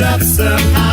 it up somehow.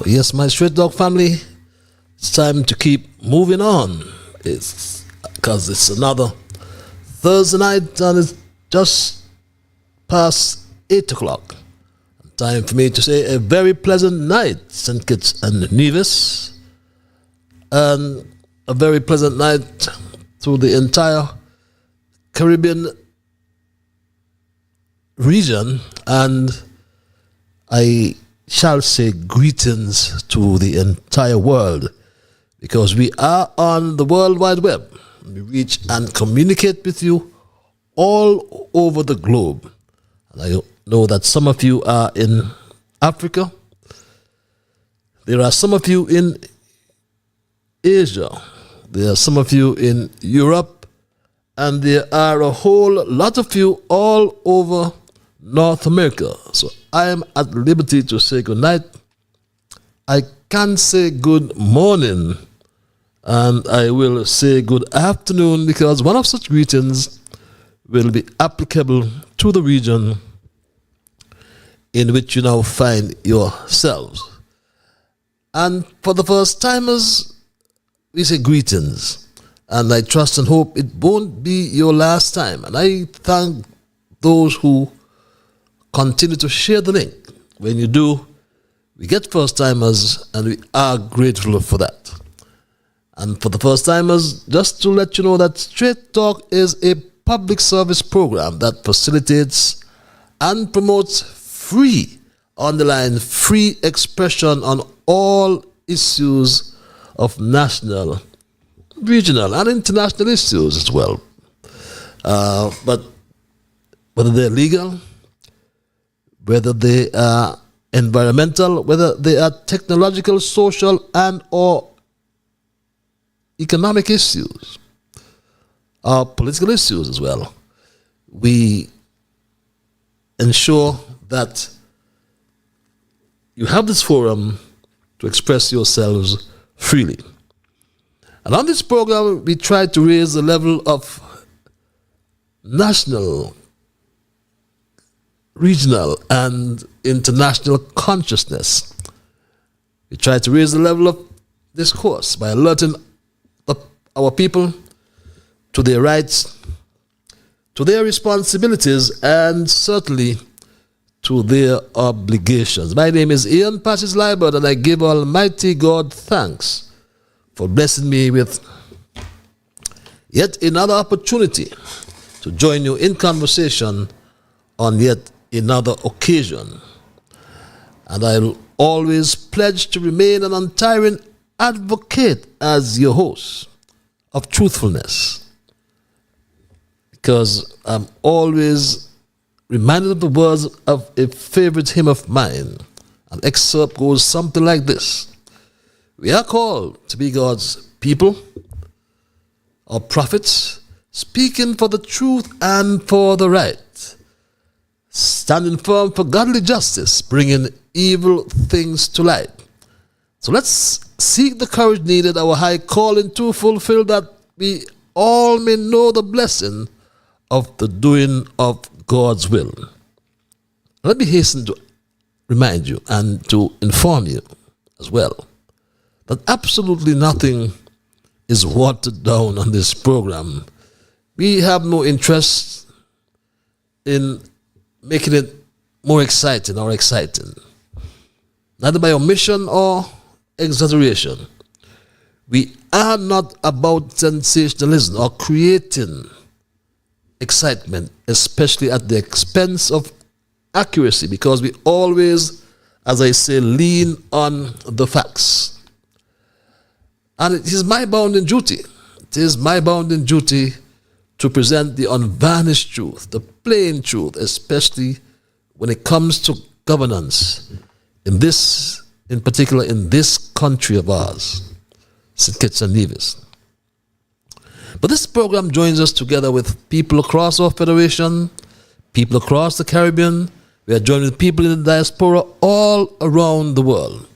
Yes, my Straight Dog family, it's time to keep moving on. It's because it's another Thursday night and it's just past 8 o'clock. Time for me to say a very pleasant night, St. Kitts and Nevis, and a very pleasant night to the entire Caribbean region, and I shall say greetings to the entire world, because we are on the World Wide Web. We reach and communicate with you all over the globe. And I know that some of you are in Africa. There are some of you in Asia. There are some of you in Europe. And there are a whole lot of you all over North America. So I am at liberty to say good night. I can't say good morning, and I will say good afternoon, because one of such greetings will be applicable to the region in which you now find yourselves. And for the first timers, we say greetings, and I trust and hope it won't be your last time. And I thank those who continue to share the link. When you do, we get first timers, and we are grateful for that. And for the first timers, just to let you know that Straight Talk is a public service program that facilitates and promotes free, underline free expression on all issues of national, regional, and international issues as well. But whether they're legal, whether they are environmental, whether they are technological, social, and or economic issues, or political issues as well, we ensure that you have this forum to express yourselves freely. And on this program, we try to raise the level of national regional and international consciousness. We try to raise the level of discourse by alerting our people to their rights, to their responsibilities, and certainly to their obligations. My name is Ian Patches Liburd, and I give Almighty God thanks for blessing me with yet another opportunity to join you in conversation on yet another occasion. And I'll always pledge to remain an untiring advocate as your host of truthfulness, because I'm always reminded of the words of a favorite hymn of mine. An excerpt goes something like this: we are called to be God's people, or prophets, speaking for the truth and for the right, standing firm for godly justice, bringing evil things to light. So let's seek the courage needed, our high calling to fulfill, that we all may know the blessing of the doing of God's will. Let me hasten to remind you and to inform you as well that absolutely nothing is watered down on this program. We have no interest in making it more exciting or exciting, neither by omission or exaggeration. We are not about sensationalism or creating excitement, especially at the expense of accuracy, because we always, as I say, lean on the facts. And it is my bounden duty, to present the unvarnished truth, the plain truth, especially when it comes to governance in particular in this country of ours, St. Kitts and Nevis. But this program joins us together with people across our federation, people across the Caribbean. We are joined with people in the diaspora all around the world.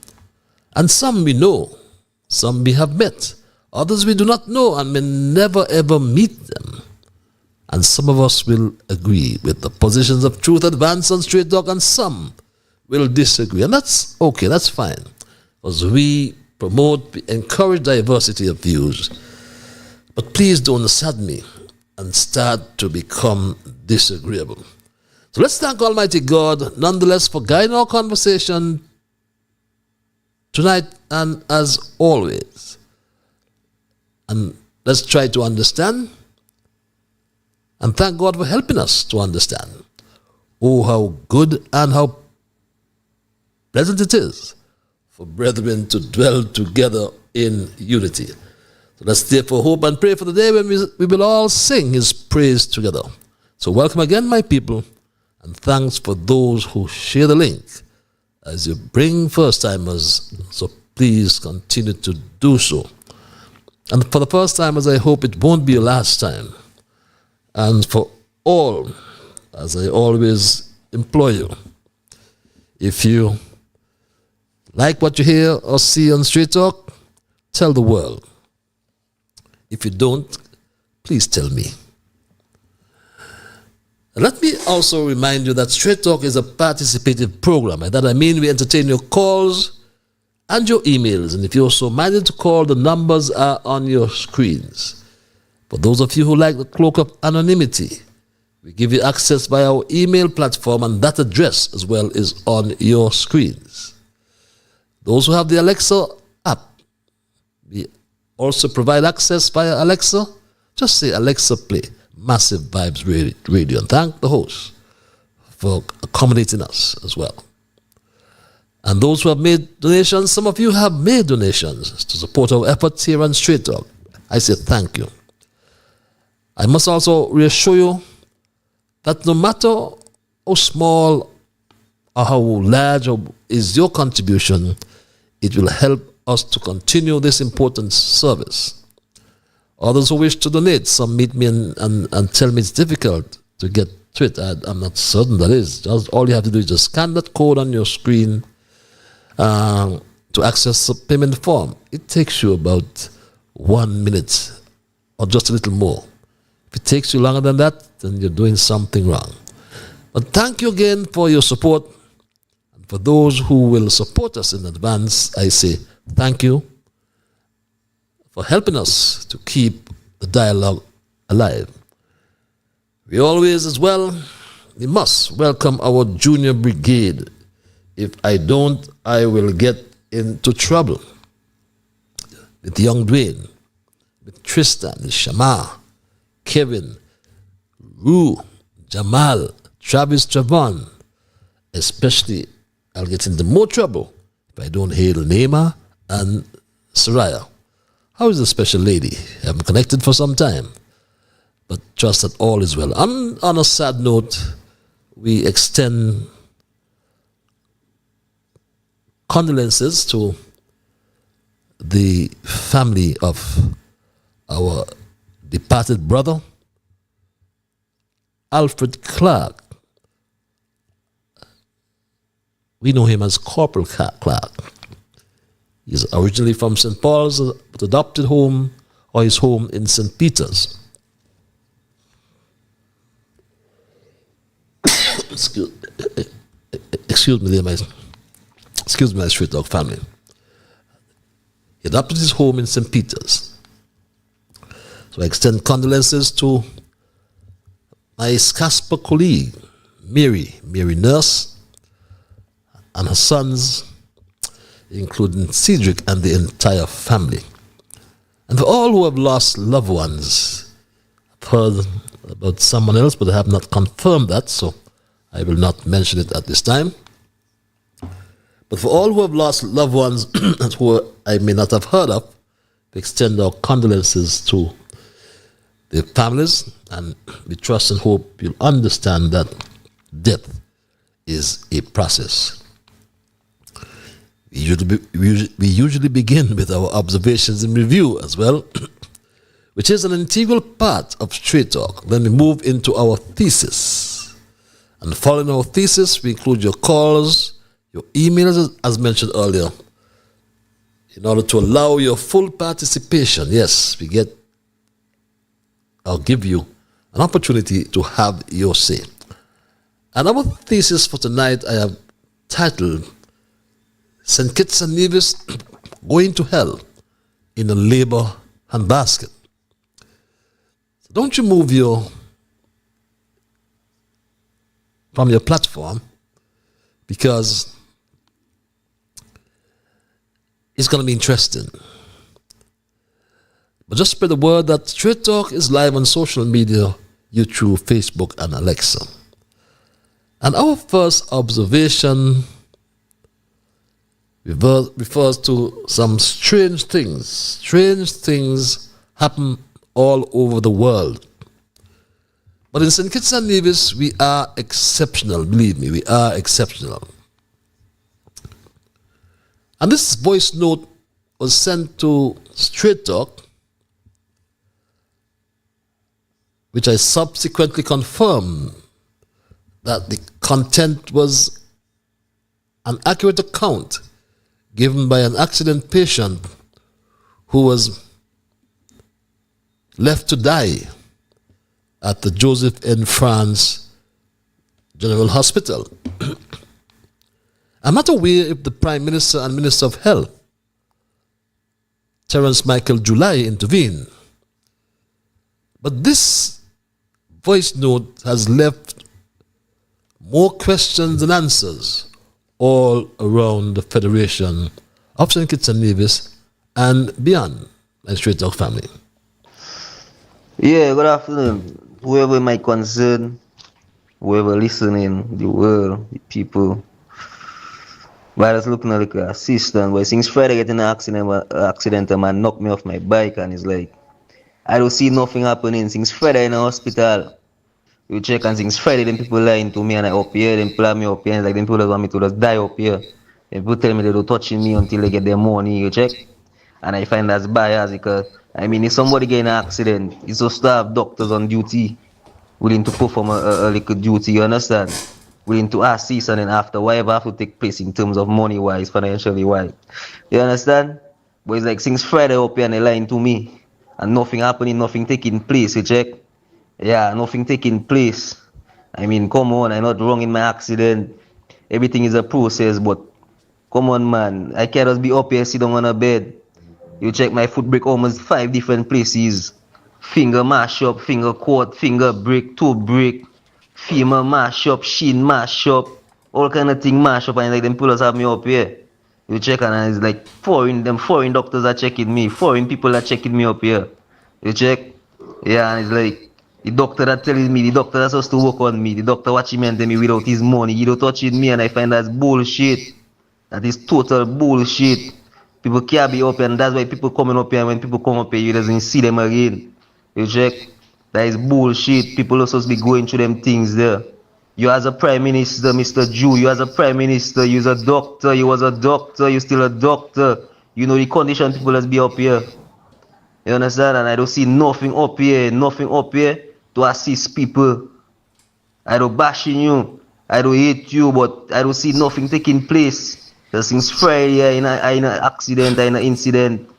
And some we know, some we have met, others we do not know and may never ever meet them. And some of us will agree with the positions of Truth Advance on Straight Talk, and some will disagree. And that's okay, that's fine. Because we encourage diversity of views. But please don't sadden me and start to become disagreeable. So let's thank Almighty God nonetheless for guiding our conversation tonight and as always. And let's try to understand and thank God for helping us to understand. Oh, how good and how pleasant it is for brethren to dwell together in unity. So let's therefore hope and pray for the day when we will all sing His praise together. So welcome again, my people, and thanks for those who share the link as you bring first-timers. So please continue to do so. And for the first-timers, I hope it won't be your last time. And for all, as I always implore you, if you like what you hear or see on Straight Talk, tell the world. If you don't, please tell me. Let me also remind you that Straight Talk is a participative program. By that I mean we entertain your calls and your emails. And if you're so minded to call, the numbers are on your screens. For those of you who like the cloak of anonymity, we give you access via our email platform, and that address as well is on your screens. Those who have the Alexa app, we also provide access via Alexa. Just say, Alexa, play Massive Vibes Radio, and thank the host for accommodating us as well. And those who have made donations, some of you have made donations to support our efforts here on Straight Talk. I say thank you. I must also reassure you that no matter how small or how large is your contribution, it will help us to continue this important service. Others who wish to donate, some meet me and tell me it's difficult to get to it. I'm not certain that is. Just all you have to do is just scan that code on your screen to access the payment form. It takes you about 1 minute or just a little more. If it takes you longer than that, then you're doing something wrong. But thank you again for your support. And for those who will support us in advance, I say thank you for helping us to keep the dialogue alive. We always, as well, we must welcome our junior brigade. If I don't, I will get into trouble. With young Dwayne, with Tristan, Shamar, Kevin, Rue, Jamal, Travis, Travon. Especially, I'll get into more trouble if I don't hail Neema and Soraya. How is the special lady? I haven't connected for some time, but trust that all is well. On a sad note, we extend condolences to the family of our departed brother, Alfred Clark. We know him as Corporal Clark. He's originally from St. Paul's, but adopted home, or his home in St. Peter's. Excuse me, my street dog family. He adopted his home in St. Peter's. So I extend condolences to my Casper colleague, Mary Nurse, and her sons, including Cedric and the entire family. And for all who have lost loved ones, I've heard about someone else, but I have not confirmed that, so I will not mention it at this time. But for all who have lost loved ones who I may not have heard of, we extend our condolences to the families, and we trust and hope you'll understand that death is a process. We usually begin with our observations and review as well, which is an integral part of Straight Talk. Then we move into our thesis. And following our thesis, we include your calls, your emails, as mentioned earlier, in order to allow your full participation. Yes, I'll give you an opportunity to have your say. And our thesis for tonight I have titled St. Kitts and Nevis Going to Hell in a Labor Handbasket. So don't you move from your platform, because it's going to be interesting. But just spread the word that Straight Talk is live on social media, YouTube, Facebook, and Alexa. And our first observation refers to some strange things. Strange things happen all over the world. But in St. Kitts and Nevis, we are exceptional. Believe me, we are exceptional. And this voice note was sent to Straight Talk, which I subsequently confirmed that the content was an accurate account given by an accident patient who was left to die at the Joseph N. France General Hospital. I'm not aware if the Prime Minister and Minister of Health, Terence Michael July, intervened. But this voice note has left more questions than answers all around the Federation of St. Kitts and Nevis and beyond, my Straight Talk family. Yeah, good afternoon. Whoever might concern, whoever listening, the world, the people. But I was looking at like a assistant, but since Friday I get in an accident, a man knocked me off my bike, and it's like, I don't see nothing happening. Since Friday in the hospital, you check, and since Friday, them people lying to me, and I up here, them plan me up here, and like them people just want me to just die up here. Them people tell me they don't touching me until they get their money, you check. And I find that's bias, because, I mean, if somebody get in an accident, it's just to have doctors on duty, willing to perform a little duty, you understand? Willing to assist, and then after, whatever have to take place in terms of money-wise, financially-wise. You understand? But it's like, since Friday up here, and they lying to me, and nothing happening, nothing taking place, you check? Yeah, nothing taking place. I mean, come on, I'm not wrong in my accident. Everything is a process, but come on, man. I can't just be up here, sit down on a bed. You check my foot break almost 5 different places. Finger mash up, finger cut, finger break, toe break, femur mash up, shin mash up, all kind of thing mash up, and like them pullers have me up here. You check and it's like foreign doctors are checking me, foreign people are checking me up here. You check, yeah, and it's like the doctor that telling me, the doctor that's supposed to work on me, the doctor watching me and tell me without his money, you don't touching me, and I find that's bullshit. That is total bullshit. People can't be up here, and that's why people coming up here, and when people come up here, you doesn't see them again. You check? That is bullshit. People are supposed to be going through them things there. You as a prime minister, Mr. Jew, you as a prime minister, you as a doctor, you was a doctor, you still a doctor. You know the condition people has be up here. You understand? And I don't see nothing up here to assist people. I don't bashing you, I don't hate you, but I don't see nothing taking place. Just since Friday, in an accident, in an incident.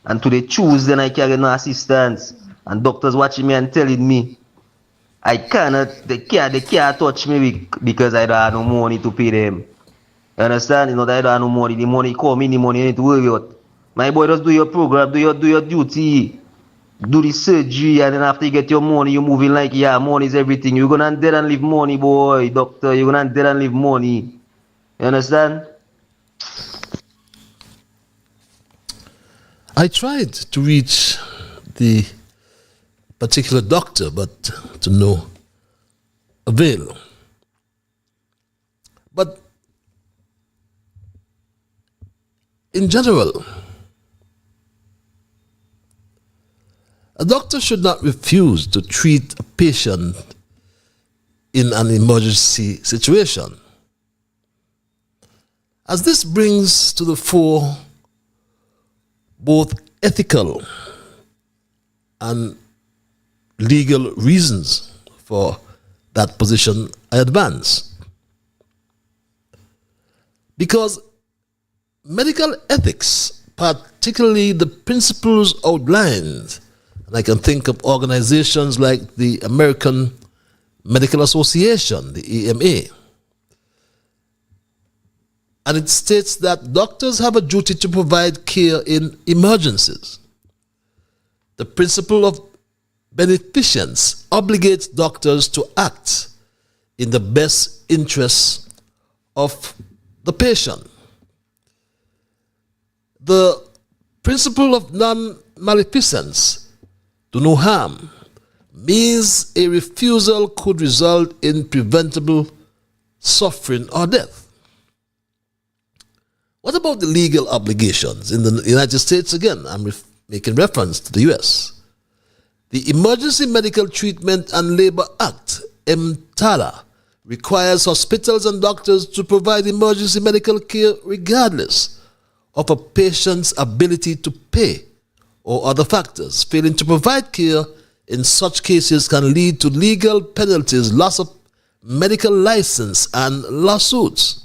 And today Tuesday, I can't get no assistance. And doctors watching me and telling me, they can't touch me because I don't have no money to pay them. You understand? You know, that I don't have no money. The money come in, the money you need to worry about. My boy, just do your program, do your duty, do the surgery, and then after you get your money, you're moving like, yeah, money is everything. You're gonna dead and leave money, boy, doctor. You're gonna dead and leave money. You understand? I tried to reach the particular doctor, but to no avail. But in general, a doctor should not refuse to treat a patient in an emergency situation, as this brings to the fore both ethical and legal reasons for that position I advance. Because medical ethics, particularly the principles outlined, and I can think of organizations like the American Medical Association, the AMA, and it states that doctors have a duty to provide care in emergencies. The principle of beneficence obligates doctors to act in the best interests of the patient. The principle of non-maleficence, do no harm, means a refusal could result in preventable suffering or death. What about the legal obligations? In the United States, again, I'm making reference to the US. The Emergency Medical Treatment and Labor Act, EMTALA, requires hospitals and doctors to provide emergency medical care regardless of a patient's ability to pay or other factors. Failing to provide care in such cases can lead to legal penalties, loss of medical license, and lawsuits.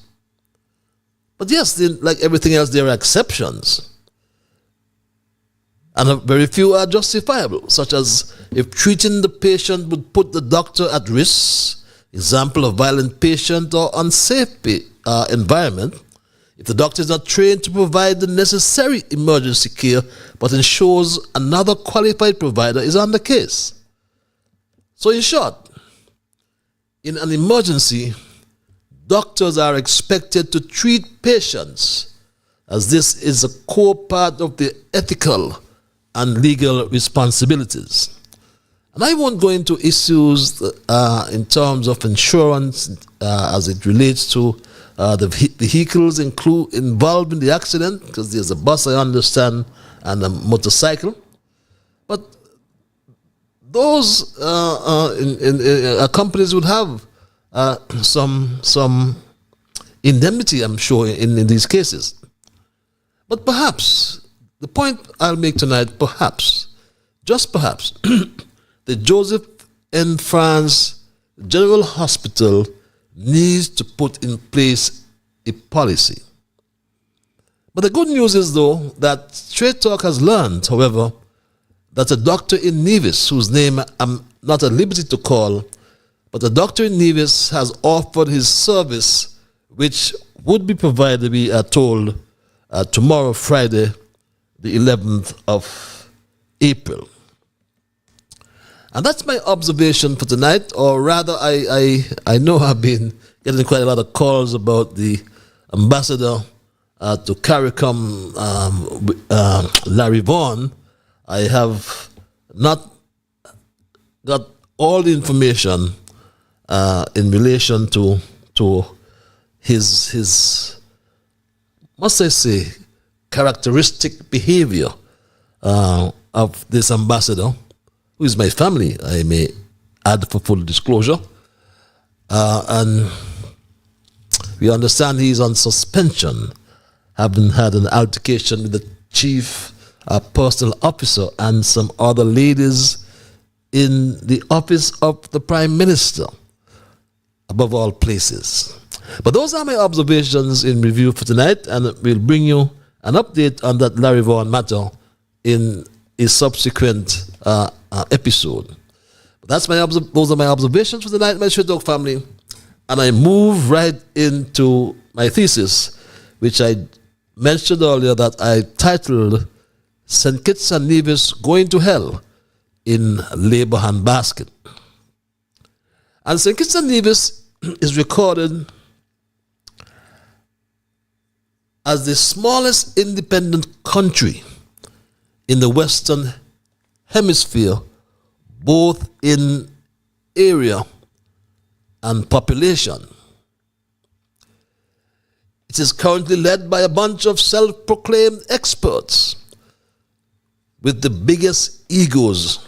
But yes, like everything else, there are exceptions. And very few are justifiable, such as if treating the patient would put the doctor at risk, example, a violent patient or unsafe environment, if the doctor is not trained to provide the necessary emergency care but ensures another qualified provider is on the case. So in short, in an emergency, doctors are expected to treat patients, as this is a core part of the ethical and legal responsibilities. And I won't go into issues in terms of insurance as it relates to the vehicles involved in the accident, because there's a bus, I understand, and a motorcycle. But those companies would have some indemnity, I'm sure, in these cases. But perhaps, the point I'll make tonight, perhaps, just perhaps, the Joseph N. France General Hospital needs to put in place a policy. But the good news is, though, that Straight Talk has learned, however, that a doctor in Nevis, whose name I'm not at liberty to call, but the doctor in Nevis has offered his service, which would be provided, we are told, tomorrow, Friday, the 11th of April. And that's my observation for tonight, or rather, I know I've been getting quite a lot of calls about the ambassador to CARICOM, Larry Vaughan. I have not got all the information in relation to his must I say characteristic behavior of this ambassador, who is my family, I may add for full disclosure. And we understand he's on suspension, having had an altercation with the chief personal officer and some other ladies in the office of the Prime Minister, above all places. But those are my observations in review for tonight, and we'll bring you an update on that Larry Vaughan matter in a subsequent episode. But those are my observations for tonight, my Straight Talk family, and I move right into my thesis, which I mentioned earlier that I titled St. Kitts and Nevis Going to Hell in Labour Handbasket. And St. Kitts and Nevis is recorded as the smallest independent country in the Western Hemisphere, both in area and population. It is currently led by a bunch of self-proclaimed experts with the biggest egos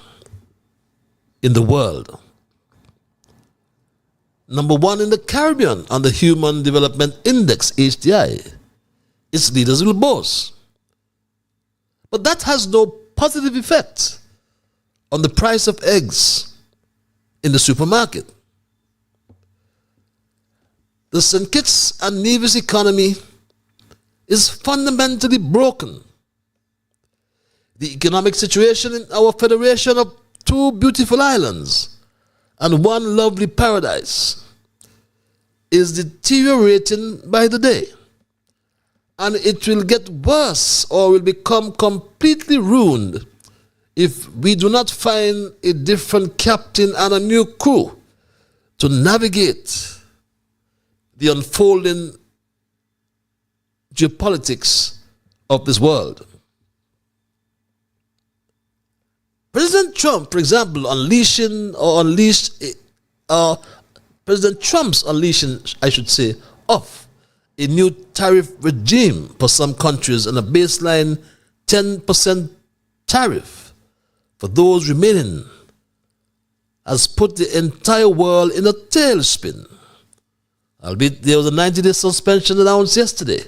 in the world. Number one in the Caribbean on the Human Development Index, HDI. Its leaders will boast. But that has no positive effect on the price of eggs in the supermarket. The St. Kitts and Nevis economy is fundamentally broken. The economic situation in our federation of two beautiful islands and one lovely paradise is deteriorating by the day. And it will get worse or will become completely ruined if we do not find a different captain and a new crew to navigate the unfolding geopolitics of this world. President Trump, for example, President Trump's unleashing, I should say, of a new tariff regime for some countries and a baseline 10% tariff for those remaining has put the entire world in a tailspin. Albeit there was a 90-day suspension announced yesterday.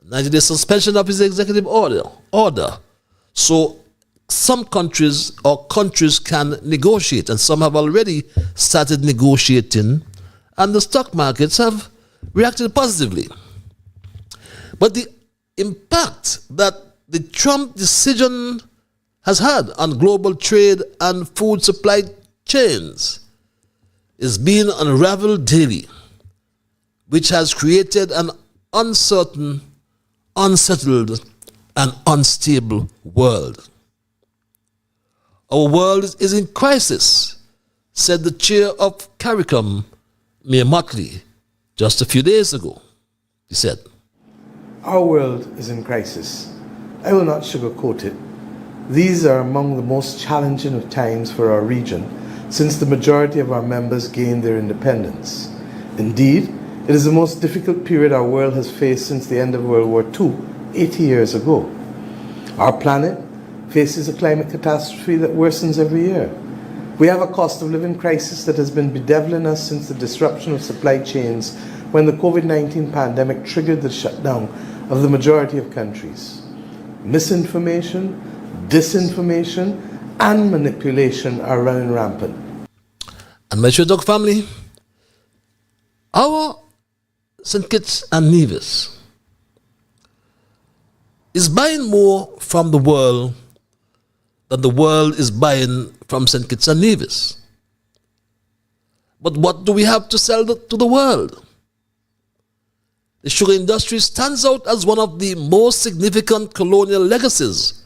A 90-day suspension of his executive order. So some countries can negotiate, and some have already started negotiating, and the stock markets have reacted positively. But the impact that the Trump decision has had on global trade and food supply chains is being unraveled daily, which has created an uncertain, unsettled, and unstable world. Our world is in crisis, said the chair of CARICOM, Mayor Motley, just a few days ago. He said, "Our world is in crisis. I will not sugarcoat it. These are among the most challenging of times for our region since the majority of our members gained their independence. Indeed, it is the most difficult period our world has faced since the end of World War II, 80 years ago. Our planet faces a climate catastrophe that worsens every year. We have a cost of living crisis that has been bedeviling us since the disruption of supply chains when the COVID-19 pandemic triggered the shutdown of the majority of countries. Misinformation, disinformation, and manipulation are running rampant." And my Straight Talk family, our St. Kitts and Nevis is buying more from the world than the world is buying from St. Kitts and Nevis. But what do we have to sell to the world? The sugar industry stands out as one of the most significant colonial legacies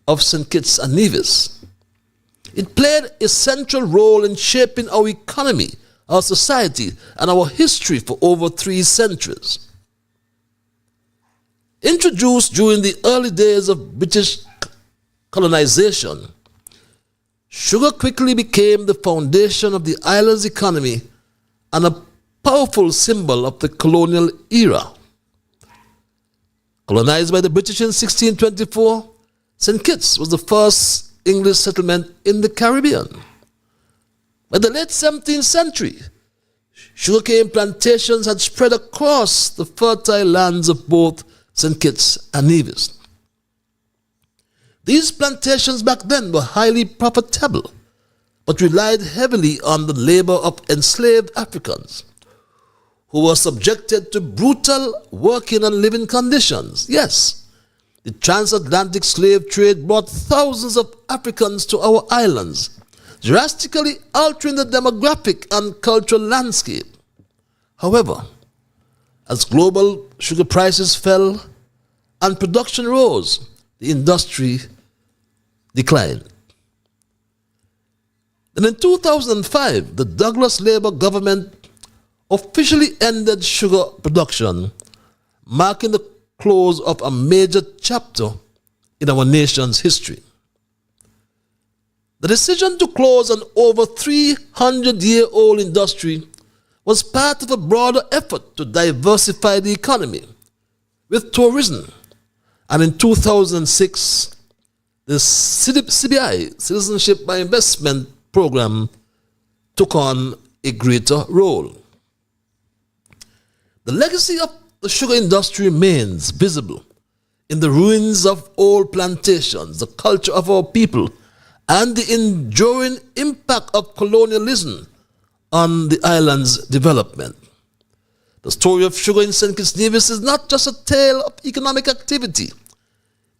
of St. Kitts and Nevis. It played a central role in shaping our economy, our society, and our history for over 3 centuries. Introduced during the early days of British colonization, sugar quickly became the foundation of the island's economy and a powerful symbol of the colonial era. Colonized by the British in 1624, St. Kitts was the first English settlement in the Caribbean. By the late 17th century, sugarcane plantations had spread across the fertile lands of both St. Kitts and Nevis. These plantations back then were highly profitable, but relied heavily on the labor of enslaved Africans, who were subjected to brutal working and living conditions. Yes, the transatlantic slave trade brought thousands of Africans to our islands, drastically altering the demographic and cultural landscape. However, as global sugar prices fell and production rose, the industry declined. Then in 2005, the Douglas Labour government officially ended sugar production, marking the close of a major chapter in our nation's history. The decision to close an over 300-year-old industry was part of a broader effort to diversify the economy with tourism. And in 2006, the CBI, Citizenship by Investment Program, took on a greater role. The legacy of the sugar industry remains visible in the ruins of old plantations, the culture of our people, and the enduring impact of colonialism on the island's development. The story of sugar in St. Kitts Nevis is not just a tale of economic activity.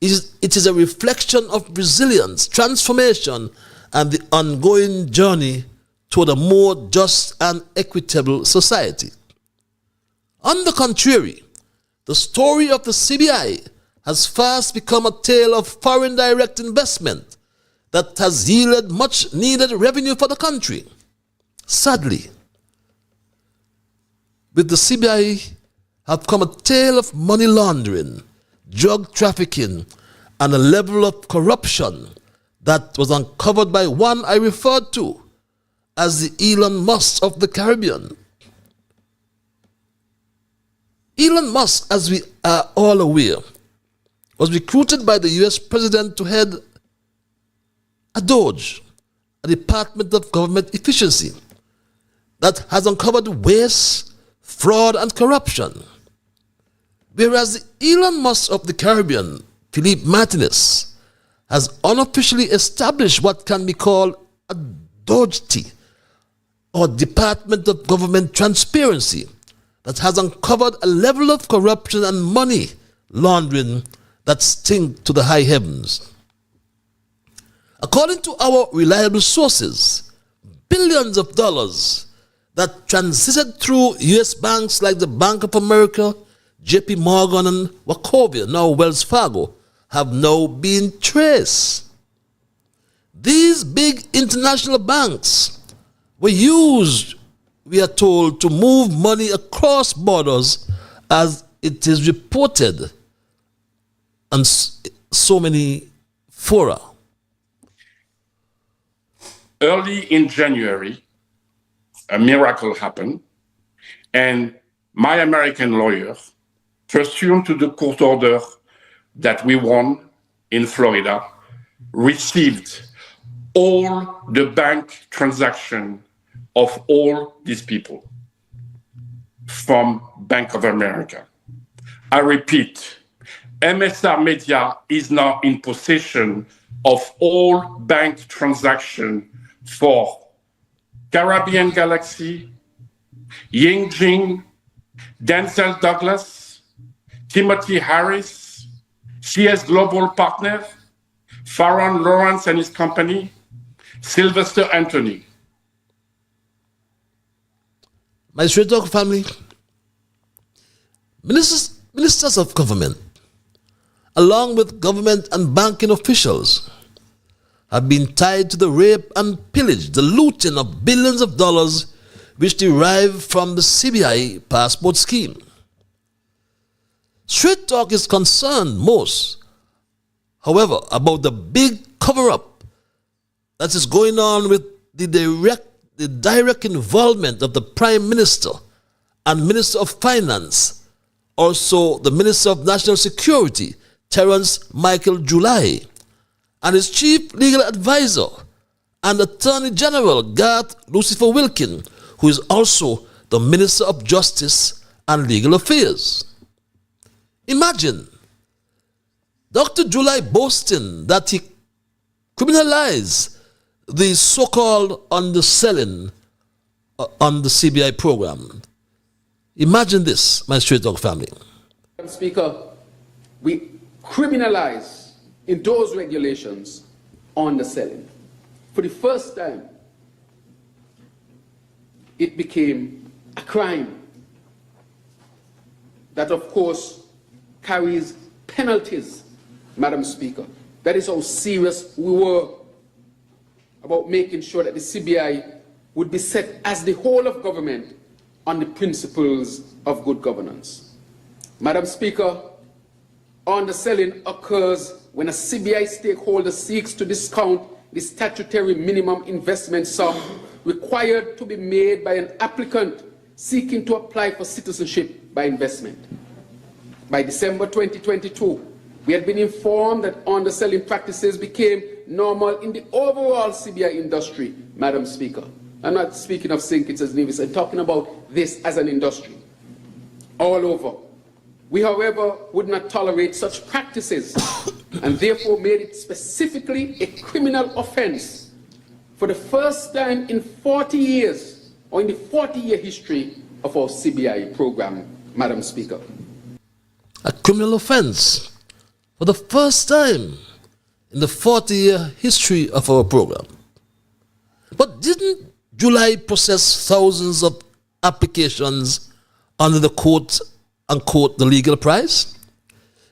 It is a reflection of resilience, transformation, and the ongoing journey toward a more just and equitable society. On the contrary, the story of the CBI has fast become a tale of foreign direct investment that has yielded much needed revenue for the country. Sadly, with the CBI have come a tale of money laundering, drug trafficking, and a level of corruption that was uncovered by one I referred to as the Elon Musk of the Caribbean. Elon Musk, as we are all aware, was recruited by the US president to head a DOGE, a Department of Government Efficiency, that has uncovered waste, fraud, and corruption. Whereas the Elon Musk of the Caribbean, Philippe Martinez, has unofficially established what can be called a DOGT, or Department of Government Transparency, that has uncovered a level of corruption and money laundering that stink to the high heavens. According to our reliable sources, billions of dollars that transited through U.S. banks like the Bank of America, J.P. Morgan, and Wachovia, now Wells Fargo, have now been traced. These big international banks were used, we are told, to move money across borders, as it is reported on so many fora. Early in January, a miracle happened, and my American lawyer, pursuant to the court order that we won in Florida, received all the bank transaction of all these people from Bank of America. I repeat, MSR Media is now in possession of all bank transaction for Caribbean Galaxy, Ying Jing, Denzel Douglas, Timothy Harris, CS Global Partner, Farron Lawrence and his company, Sylvester Anthony. My straight talk family, ministers of government, along with government and banking officials, have been tied to the rape and pillage, the looting of billions of dollars which derive from the CBI passport scheme. Straight talk is concerned most, however, about the big cover-up that is going on with the direct involvement of the Prime Minister and Minister of Finance, also the Minister of National Security, Terence Michael July, and his Chief Legal Advisor and Attorney General Garth Lucifer Wilkin, who is also the Minister of Justice and Legal Affairs. Imagine Dr. July boasting that he criminalized the so-called underselling on the CBI program. Imagine this, my straight talk family. Madam Speaker, we criminalize in those regulations underselling. For the first time, it became a crime that, of course, carries penalties, Madam Speaker. That is how serious we were about making sure that the CBI would be set as the whole of government on the principles of good governance. Madam Speaker, underselling occurs when a CBI stakeholder seeks to discount the statutory minimum investment sum required to be made by an applicant seeking to apply for citizenship by investment. By December 2022, we had been informed that underselling practices became normal in the overall CBI industry, Madam Speaker. I'm not speaking of St. Kitts as Nevis, I'm talking about this as an industry all over. We, however, would not tolerate such practices and therefore made it specifically a criminal offense for the first time in 40 years, or in the 40-year history of our CBI program, Madam Speaker. A criminal offense for the first time in the 40-year history of our program. But didn't July process thousands of applications under the quote-unquote the legal price?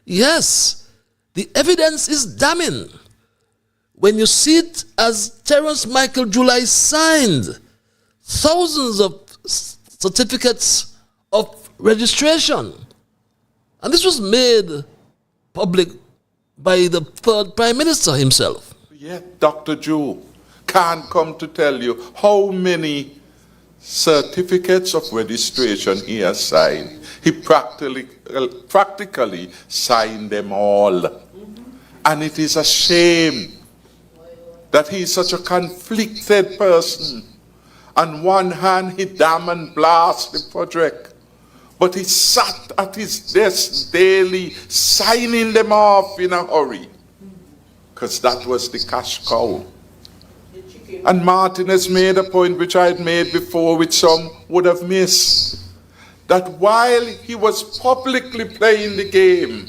Yes, the evidence is damning when you see it as Terence Michael July signed thousands of certificates of registration. And this was made public by the third Prime Minister himself. Yet Dr. Joe can't come to tell you how many certificates of registration he has signed. He practically signed them all. And it is a shame that he is such a conflicted person. On one hand, he damn and blast the project, but he sat at his desk daily signing them off in a hurry, because that was the cash cow. And Martin has made a point which I had made before, which some would have missed, that while he was publicly playing the game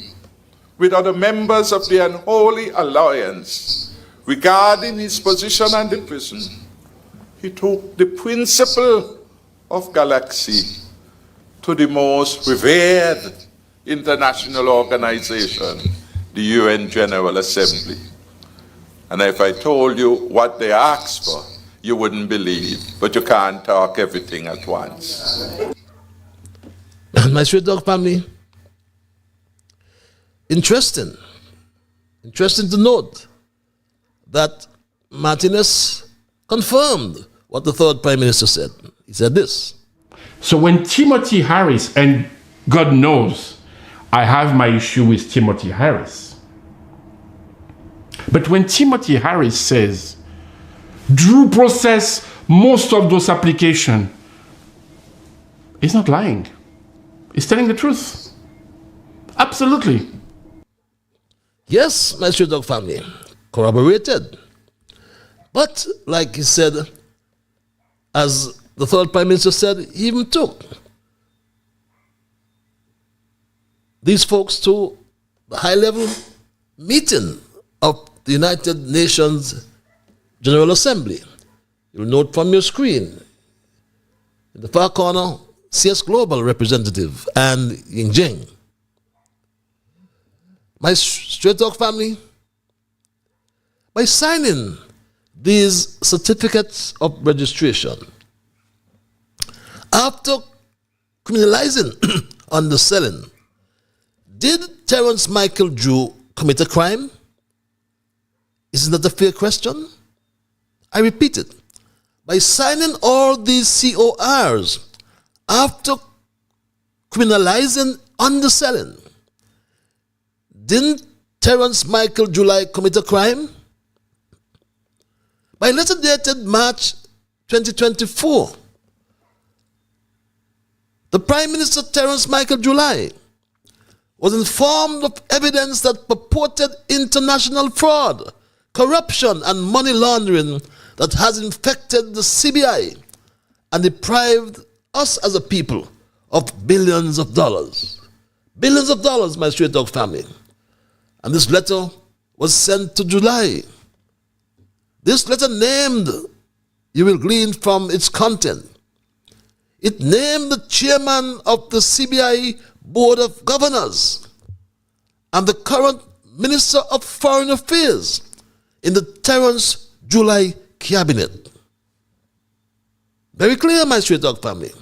with other members of the unholy alliance regarding his position and the prison, he took the principle of Galaxy to the most revered international organization, the UN General Assembly. And if I told you what they asked for, you wouldn't believe, but you can't talk everything at once. My straight dog family, interesting to note that Martinez confirmed what the third Prime Minister said. He said this. So when Timothy Harris, and God knows I have my issue with Timothy Harris, but when Timothy Harris says Drew processed most of those applications, he's not lying. He's telling the truth. Absolutely. Yes, my straight dog family, corroborated. But like he said, as the third Prime Minister said, he even took these folks to the high-level meeting of the United Nations General Assembly. You'll note from your screen, in the far corner, CS Global representative and Yingjing. My Straight Talk family, by signing these certificates of registration, after criminalizing underselling, did Terrence Michael Drew commit a crime? Isn't that a fair question? I repeat it. By signing all these CORs after criminalizing underselling, didn't Terrence Michael July commit a crime? By letter dated March 2024, the Prime Minister Terrence Michael July was informed of evidence that purported international fraud, corruption, and money laundering that has infected the CBI and deprived us as a people of billions of dollars. Billions of dollars, my Straight Talk family. And this letter was sent to July. This letter named, you will glean from its content, it named the chairman of the CBI Board of Governors and the current Minister of Foreign Affairs in the Terrence July cabinet. Very clear, my Straight Talk family.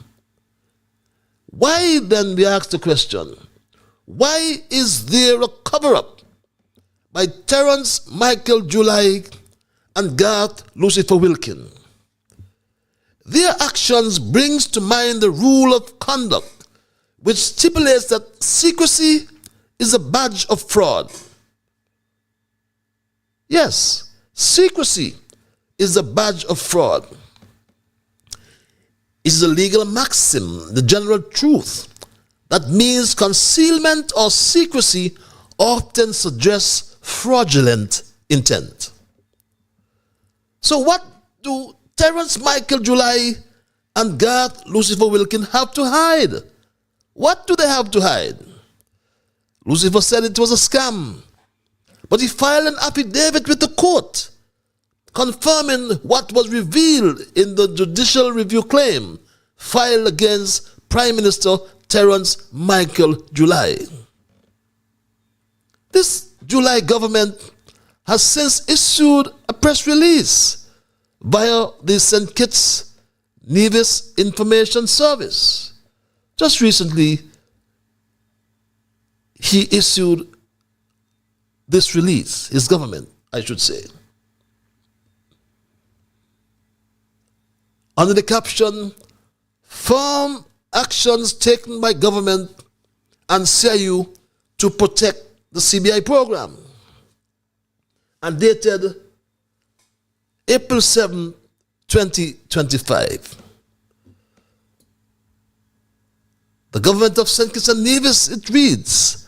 Why then, we ask the question, why is there a cover-up by Terrence Michael July and Garth Lucifer Wilkin? Their actions brings to mind the rule of conduct, which stipulates that secrecy is a badge of fraud. Yes, secrecy is a badge of fraud. It is a legal maxim, the general truth, that means concealment or secrecy often suggests fraudulent intent. So what do Terrence Michael July and Garth Lucifer Wilkin have to hide? What do they have to hide? Lucifer said it was a scam, but he filed an affidavit with the court confirming what was revealed in the judicial review claim filed against Prime Minister Terrence Michael July. This July government has since issued a press release via the St. Kitts Nevis Information Service. Just recently, he issued this release, his government, I should say, under the caption, "Firm actions taken by government and CIU to protect the CBI program," and dated April 7, 2025. The government of St. Kitts and Nevis, it reads,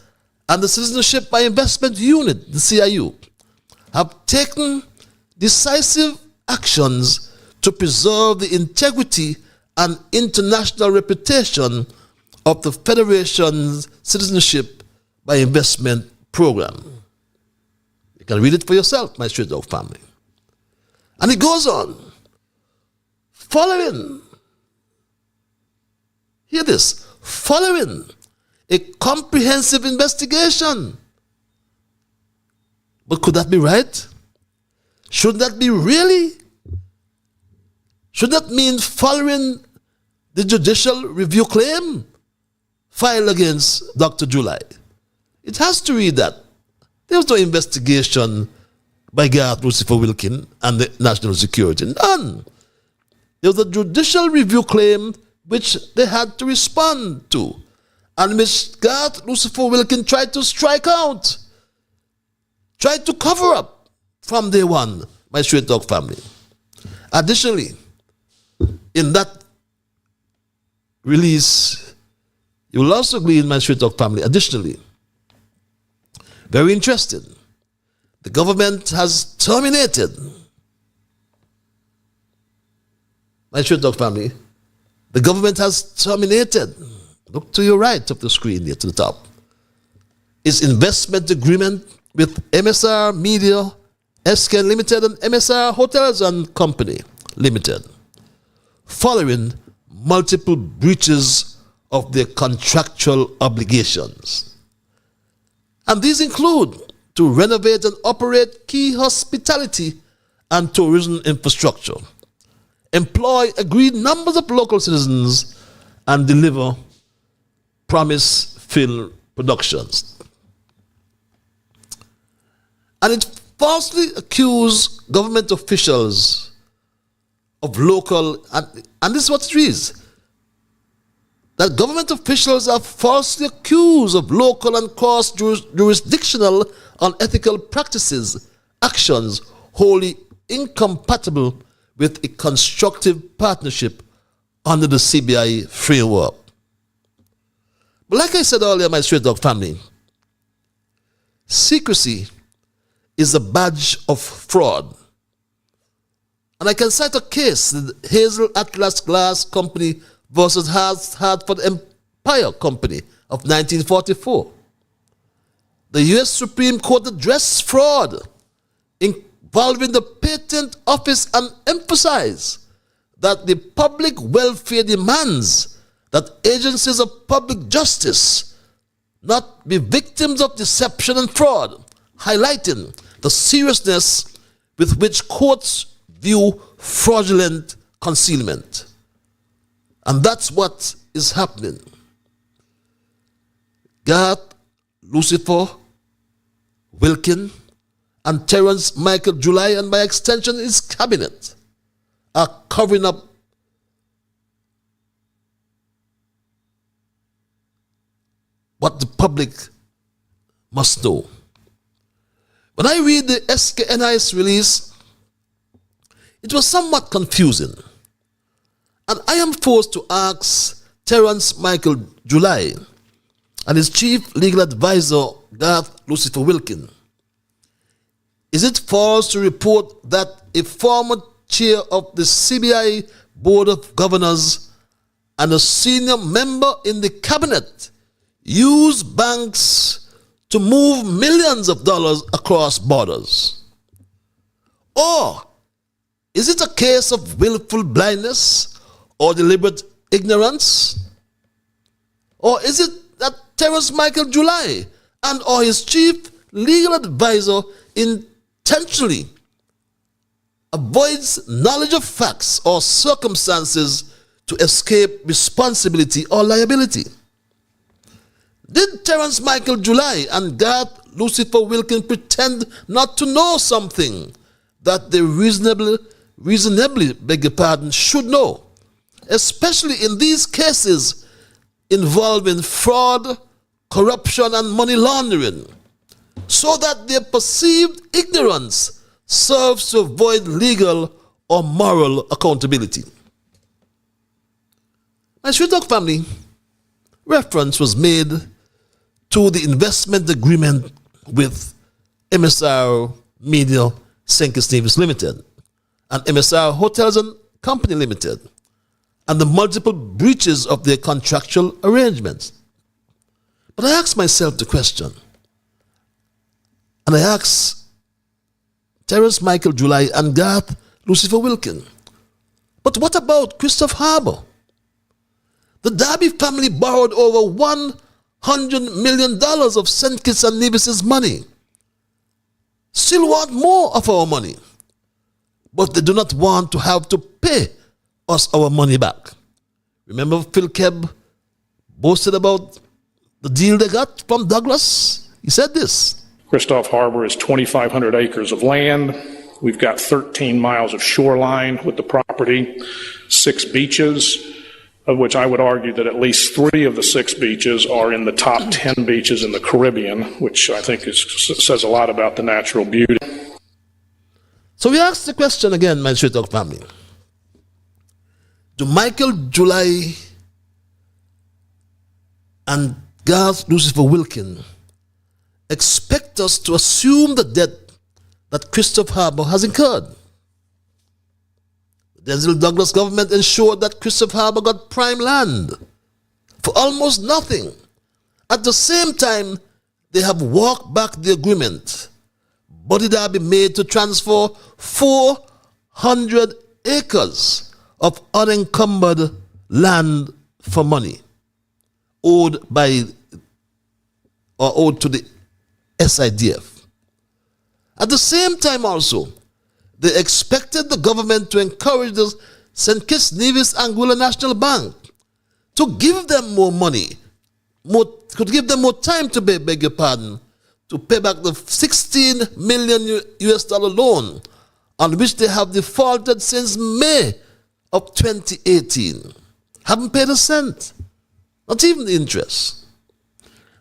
and the Citizenship by Investment Unit, the CIU, have taken decisive actions to preserve the integrity and international reputation of the Federation's Citizenship by Investment Program. You can read it for yourself, my Straight Talk family. And it goes on, following, hear this, following a comprehensive investigation. But could that be right? Should that be really? Should that mean following the judicial review claim filed against Dr. July? It has to read that. There was no investigation by Garth Lucifer Wilkin and the National Security. None. There was a judicial review claim which they had to respond to, and which Garth Lucifer Wilkin tried to strike out, tried to cover up from day one, my Straight Talk family. Additionally, in that release, you will also glean, my Straight Talk family, additionally, very interested, the government has terminated, my Straight Talk family, the government has terminated, look to your right of the screen here to the top, its investment agreement with MSR Media, SK Limited, and MSR Hotels and Company Limited, following multiple breaches of their contractual obligations. And these include to renovate and operate key hospitality and tourism infrastructure, employ agreed numbers of local citizens, and deliver promise film productions. And it falsely accused government officials of local, and this is what it reads, that government officials are falsely accused of local and cross-jurisdictional unethical practices, actions wholly incompatible with a constructive partnership under the CBI framework. But like I said earlier, my straight dog family, secrecy is a badge of fraud. And I can cite a case, the Hazel Atlas Glass Company versus Hartford Empire Company of 1944. The U.S. Supreme Court addressed fraud involving the Patent Office and emphasized that the public welfare demands that agencies of public justice not be victims of deception and fraud, highlighting the seriousness with which courts view fraudulent concealment. And that's what is happening. Garth, Lucifer, Wilkin, and Terence Michael July, and by extension his cabinet, are covering up what the public must know. When I read the SKNI's release, it was somewhat confusing. And I am forced to ask Terence Michael July and his chief legal advisor, Garth Lucifer Wilkin, is it false to report that a former chair of the CBI Board of Governors and a senior member in the cabinet used banks to move millions of dollars across borders? Or is it a case of willful blindness or deliberate ignorance? Or is it that Terence Michael July and or his chief legal advisor intentionally avoids knowledge of facts or circumstances to escape responsibility or liability? Did Terence Michael July and Garth Lucifer Wilkin pretend not to know something that they reasonably, beg your pardon, should know, especially in these cases involving fraud, corruption, and money laundering, so that their perceived ignorance serves to avoid legal or moral accountability? My Sweet Dog family, reference was made to the investment agreement with MSR Media St. Kitts Nevis Limited and MSR Hotels and Company Limited, and the multiple breaches of their contractual arrangements. But I asked myself the question, and I asked Terence Michael July and Garth Lucifer Wilkin, but what about Christopher Harbour? The Darby family borrowed over $100 million of St. Kitts and Nevis's money. Still want more of our money, but they do not want to have to pay us our money back. Remember Phil Kebb boasted about the deal they got from Douglas? He said this: Christoph Harbor is 2,500 acres of land. We've got 13 miles of shoreline with the property, 6 beaches, of which I would argue that at least 3 of the 6 beaches are in the top 10 beaches in the Caribbean, which I think says a lot about the natural beauty. So we asked the question again, my Sweet Dog family. Do Michael July and Garth Lucifer Wilkin expect us to assume the debt that Christopher Harbour has incurred? The Denzel Douglas government ensured that Christopher Harbour got prime land for almost nothing. At the same time, they have walked back the agreement. Buddy Darby made to transfer 400 acres of unencumbered land for money owed to the SIDF. At the same time also, they expected the government to encourage the St. Kitts, Nevis, Anguilla National Bank to give them more money, could give them more time to pay, beg your pardon, to pay back the 16 million US dollar loan on which they have defaulted since May of 2018. Haven't paid a cent, not even the interest.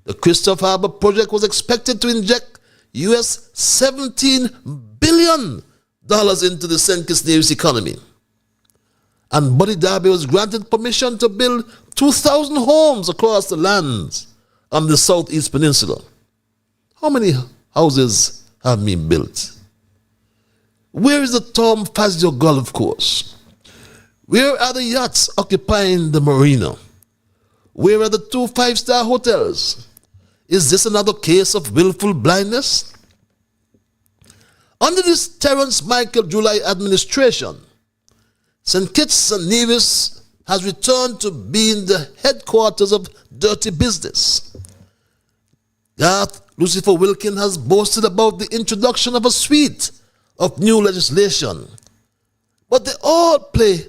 The Christopher Harbour project was expected to inject US $17 billion into the St. Kitts Nevis economy. And Buddy Darby was granted permission to build 2,000 homes across the lands on the Southeast Peninsula. How many houses have been built? Where is the Tom Fazio Golf Course? Where are the yachts occupying the marina? Where are the 2 5-star hotels? Is this another case of willful blindness? Under this Terence Michael July administration, St. Kitts and Nevis has returned to being the headquarters of dirty business. Garth Lucifer Wilkin has boasted about the introduction of a suite of new legislation, but they all play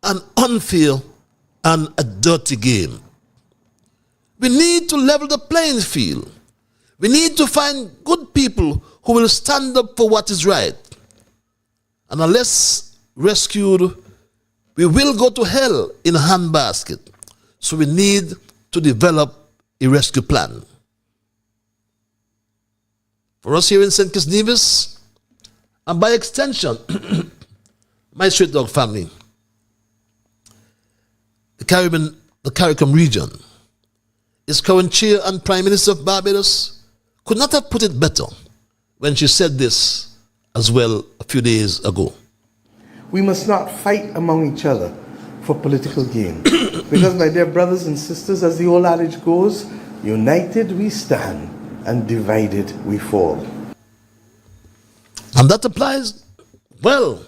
an unfair and a dirty game. We need to level the playing field. We need to find good people who will stand up for what is right. And unless rescued, we will go to hell in a handbasket. So we need to develop a rescue plan. For us here in St. Kitts Nevis, and by extension, my Street Dog family, the CARICOM region, its current chair and Prime Minister of Barbados could not have put it better when she said this as well a few days ago. We must not fight among each other for political gain. Because, my dear brothers and sisters, as the old adage goes, united we stand and divided we fall. And that applies well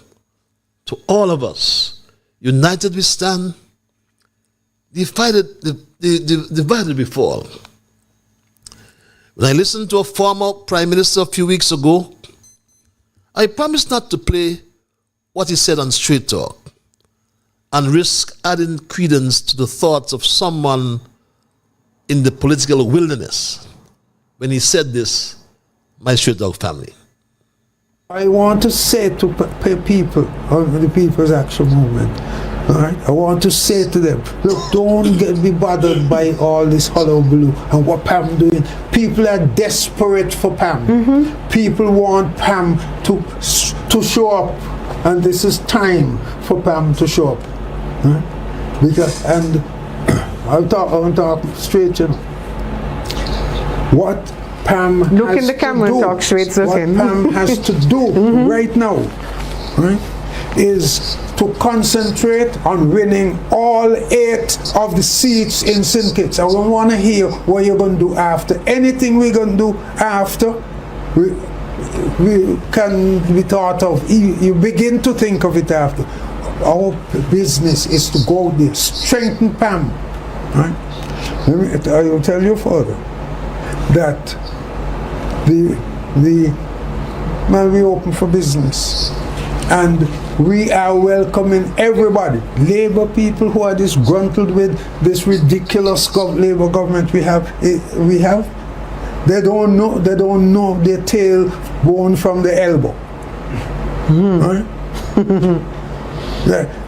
to all of us. United we stand, divided we fall. When I listened to a former Prime Minister a few weeks ago, I promised not to play what he said on Straight Talk and risk adding credence to the thoughts of someone in the political wilderness when he said this, my Straight Dog family. I want to say to people of the People's Action Movement, all right, I want to say to them, look, don't be bothered by all this hullabaloo and what Pam doing. People are desperate for Pam. People want Pam to show up, and this is time for Pam to show up. Right? Because, and I'll talk straight, you know. What Pam look has in the camera to do, talk straight to what him. Pam has to do right now, right, is to concentrate on winning all 8 of the seats in St. Kitts. I don't want to hear what you're going to do after. Anything we're going to do after, we can be thought of. You begin to think of it after. Our business is to go there, strengthen Pam. Right? I will tell you further that we open for business, and we are welcoming everybody. Labor people who are disgruntled with this ridiculous Labor government we have. They don't know their tail bone from the elbow. Right?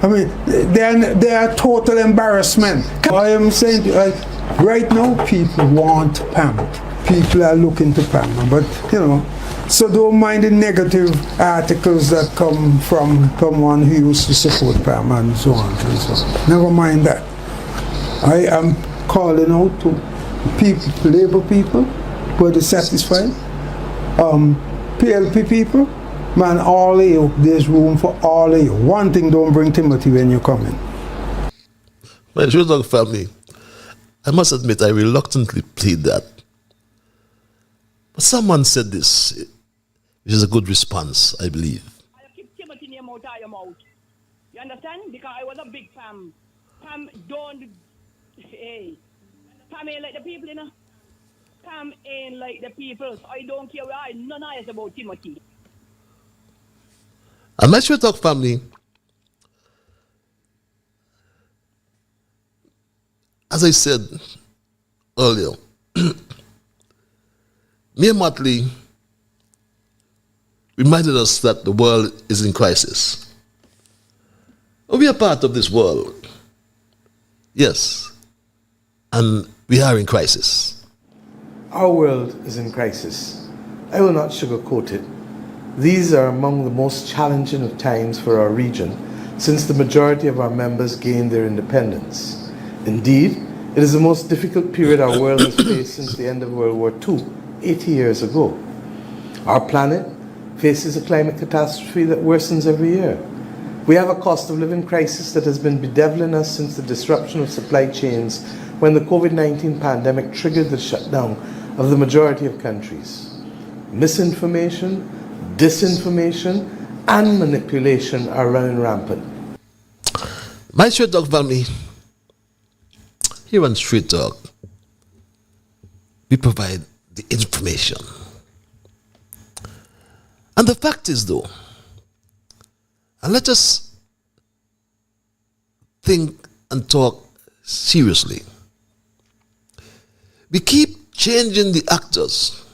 I mean, they are total embarrassment. I am saying, right now, people want Pam. People are looking to Pam, but you know. So don't mind the negative articles that come from someone who used to support Pam and so on and so on. Never mind that. I am calling out to people, Labour people, who are dissatisfied, PLP people, man, all of you, there's room for all of you. One thing, don't bring Timothy when you come in. My Straight Dog family, I must admit I reluctantly plead that. But someone said this, which is a good response, I believe. I keep Timothy name out of your mouth. You understand? Because I was a big Pam come down, hey, come in like the people, you know. Come in like the people. So I don't care where I none eyes about Timothy. And my Straight Talk family, as I said earlier, Mayor Motley reminded us that the world is in crisis. We are part of this world, yes, and we are in crisis. Our world is in crisis. I will not sugarcoat it. These are among the most challenging of times for our region since the majority of our members gained their independence. Indeed, it is the most difficult period our world has faced since the end of World War II, 80 years ago. Our planet faces a climate catastrophe that worsens every year. We have a cost of living crisis that has been bedeviling us since the disruption of supply chains when the COVID-19 pandemic triggered the shutdown of the majority of countries. Misinformation, disinformation, and manipulation are running rampant. My Straight Talk family, here on Straight Talk, we provide the information. And the fact is, though, and let us think and talk seriously. We keep changing the actors,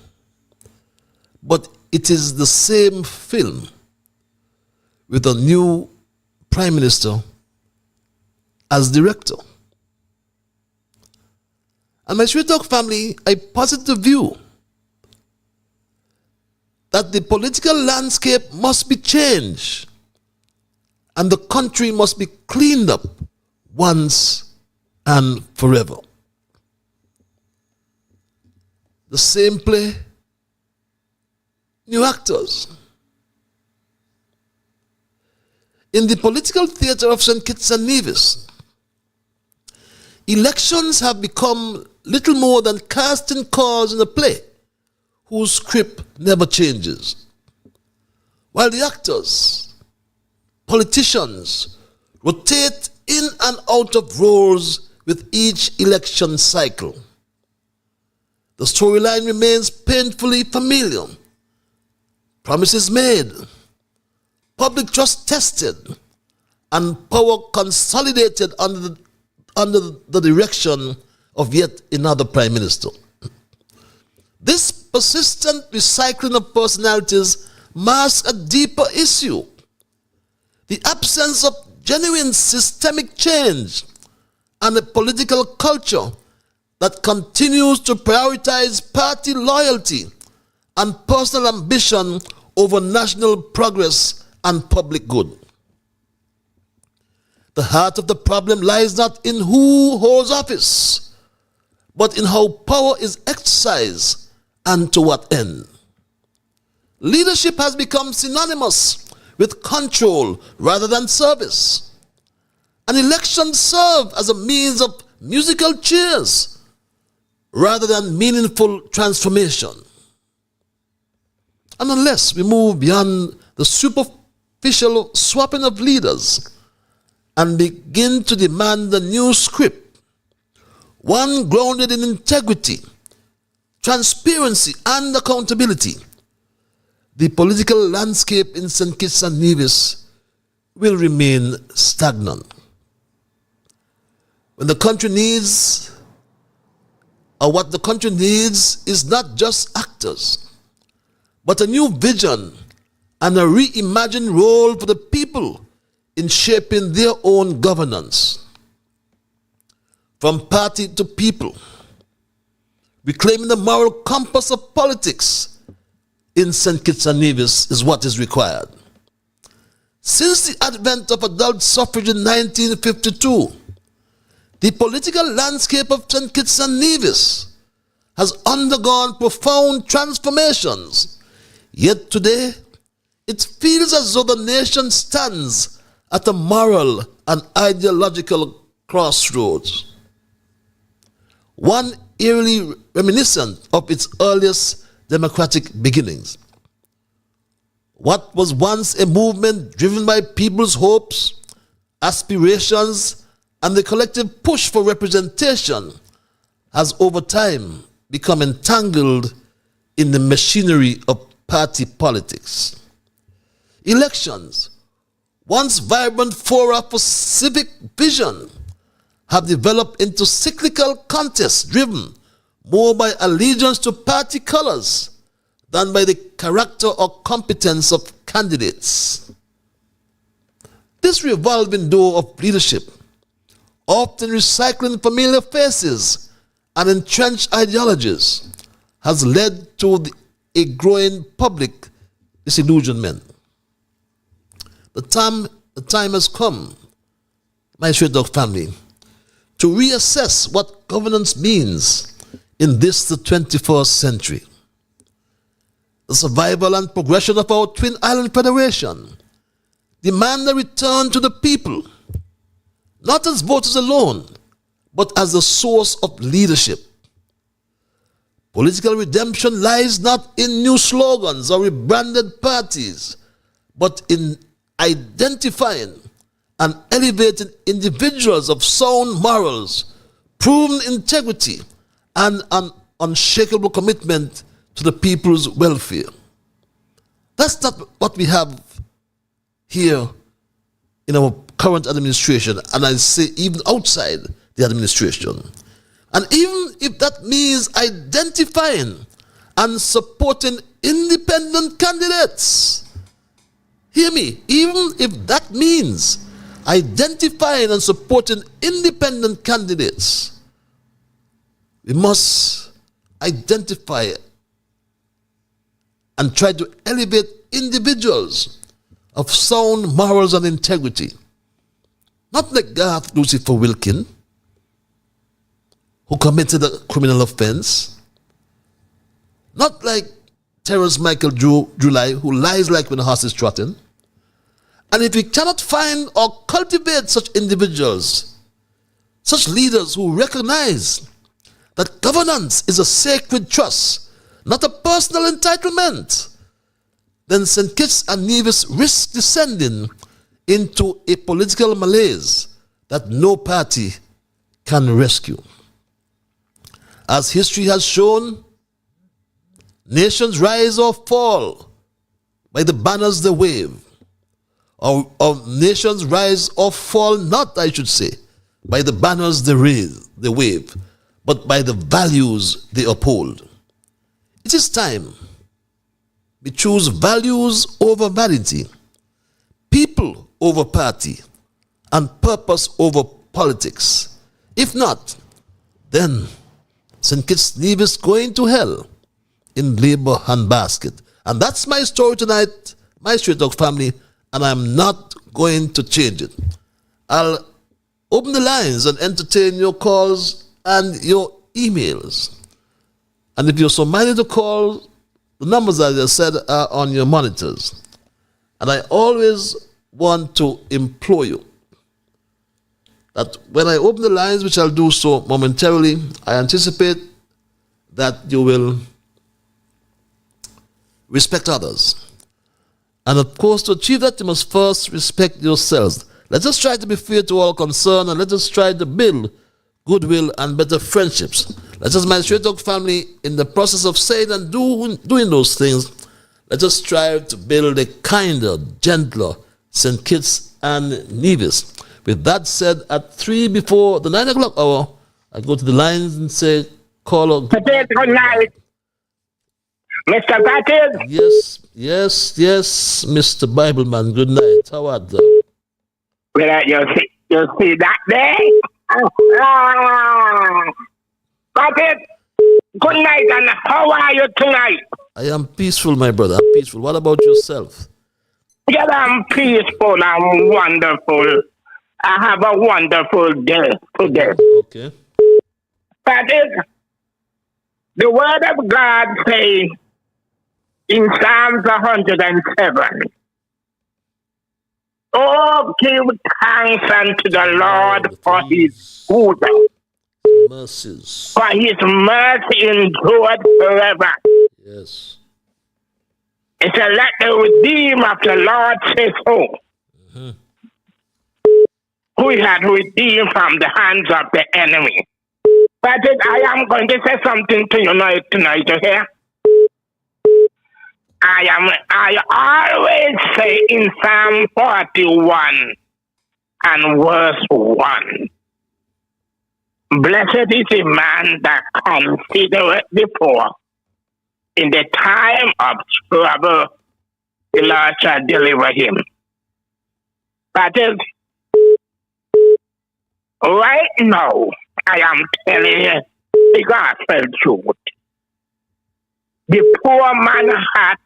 but it is the same film with a new Prime Minister as director. And my Straight Talk family, I posit the view that the political landscape must be changed and the country must be cleaned up once and forever. The same play, new actors. In the political theater of St. Kitts and Nevis, elections have become little more than casting cards in a play whose script never changes. While the actors, politicians, rotate in and out of roles with each election cycle. The storyline remains painfully familiar. Promises made, public trust tested, and power consolidated under the direction of yet another Prime Minister. This persistent recycling of personalities masks a deeper issue: the absence of genuine systemic change and a political culture that continues to prioritize party loyalty and personal ambition over national progress and public good. The heart of the problem lies not in who holds office, but in how power is exercised and to what end. Leadership has become synonymous with control rather than service. And elections serve as a means of musical chairs rather than meaningful transformation. And unless we move beyond the superficial swapping of leaders and begin to demand a new script, one grounded in integrity, transparency, and accountability, the political landscape in St. Kitts and Nevis will remain stagnant. When the country needs, or what the country needs, is not just actors, but a new vision and a reimagined role for the people in shaping their own governance. From party to people, reclaiming the moral compass of politics in St. Kitts and Nevis is what is required. Since the advent of adult suffrage in 1952, the political landscape of St. Kitts and Nevis has undergone profound transformations. Yet today, it feels as though the nation stands at a moral and ideological crossroads, one eerily reminiscent of its earliest democratic beginnings. What was once a movement driven by people's hopes, aspirations, and the collective push for representation has over time become entangled in the machinery of party politics. Elections, once vibrant fora for civic vision, have developed into cyclical contests driven more by allegiance to party colors than by the character or competence of candidates. This revolving door of leadership, often recycling familiar faces and entrenched ideologies, has led to a growing public disillusionment. The time has come, my Straight Dog family, to reassess what governance means in this, the 21st century. The survival and progression of our Twin Island Federation demand a return to the people, not as voters alone, but as the source of leadership. Political redemption lies not in new slogans or rebranded parties, but in identifying and elevating individuals of sound morals, proven integrity, and an unshakable commitment to the people's welfare. That's not what we have here in our current administration, and I say even outside the administration. And even if that means identifying and supporting independent candidates, hear me, even if that means identifying and supporting independent candidates, we must identify and try to elevate individuals of sound morals and integrity. Not like Garth Lucifer Wilkin, who committed a criminal offense. Not like Terrence Michael July, who lies like when a horse is trotting. And if we cannot find or cultivate such individuals, such leaders who recognize that governance is a sacred trust, not a personal entitlement, then St. Kitts and Nevis risk descending into a political malaise that no party can rescue. As history has shown, nations rise or fall by the banners they wave. Or nations rise or fall not, I should say, by the banners they wave, but by the values they uphold. It is time we choose values over vanity, people over party, and purpose over politics. If not, then St. Kitts Nevis going to hell in labor handbasket. And that's my story tonight, my Straight Dog family, and I'm not going to change it. I'll open the lines and entertain your calls and your emails. And if you're so minded to call, the numbers, as I said, are on your monitors. And I always want to implore you that when I open the lines, which I'll do so momentarily, I anticipate that you will respect others. And of course, to achieve that, you must first respect yourselves. Let us try to be fair to all concerned, and let us try to build goodwill and better friendships. Let us, my Straight Dog family, in the process of saying and doing those things, let us strive to build a kinder, gentler St. Kitts and Nevis. With that said, at 3 before the 9 o'clock hour, I go to the lines and say, call. Good night. Mr. Patrick? Yes, Mr. Bibleman, good night. How are you? Well, you see that there? Patrick, good night, and how are you tonight? I am peaceful, my brother. I'm peaceful. What about yourself? Yeah, I'm peaceful. I'm wonderful. I have a wonderful day today. Okay. Patrick, the word of God says in Psalms 107, oh, give thanks unto the Lord for his goodness. Mercies. For his mercy endured forever. Yes. It said, let the redeemed of the Lord say so. who he had redeemed from the hands of the enemy. But I am going to say something to you tonight, you hear? I always say in Psalm 41 and verse 1, blessed is the man that considereth the poor. In the time of trouble, the Lord shall deliver him. That is, right now, I am telling you the gospel truth. The poor man had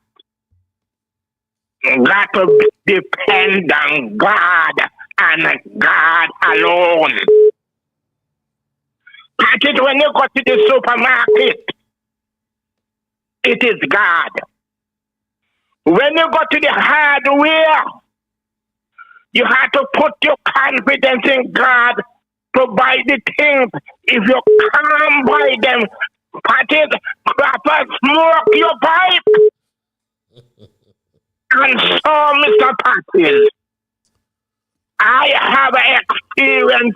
got to depend on God and God alone. That is when you go to the supermarket, it is God. When you go to the hardware, you have to put your confidence in God to buy the things. If you can't buy them, Patty, crappers, smoke your pipe. And so, Mr. Patty, I have experience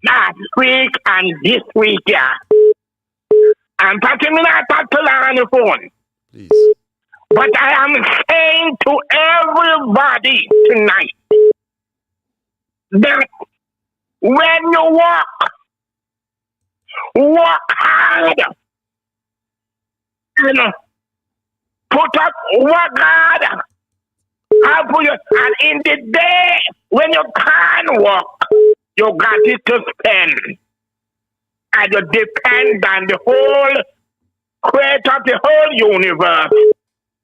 last week and this week, yeah. And Patty, me not talk to her on the phone. Please. But I am saying to everybody tonight that when you work hard and put up what God has for you. And in the day when you can't work, you got it to spend. And you depend on the whole creator of the whole universe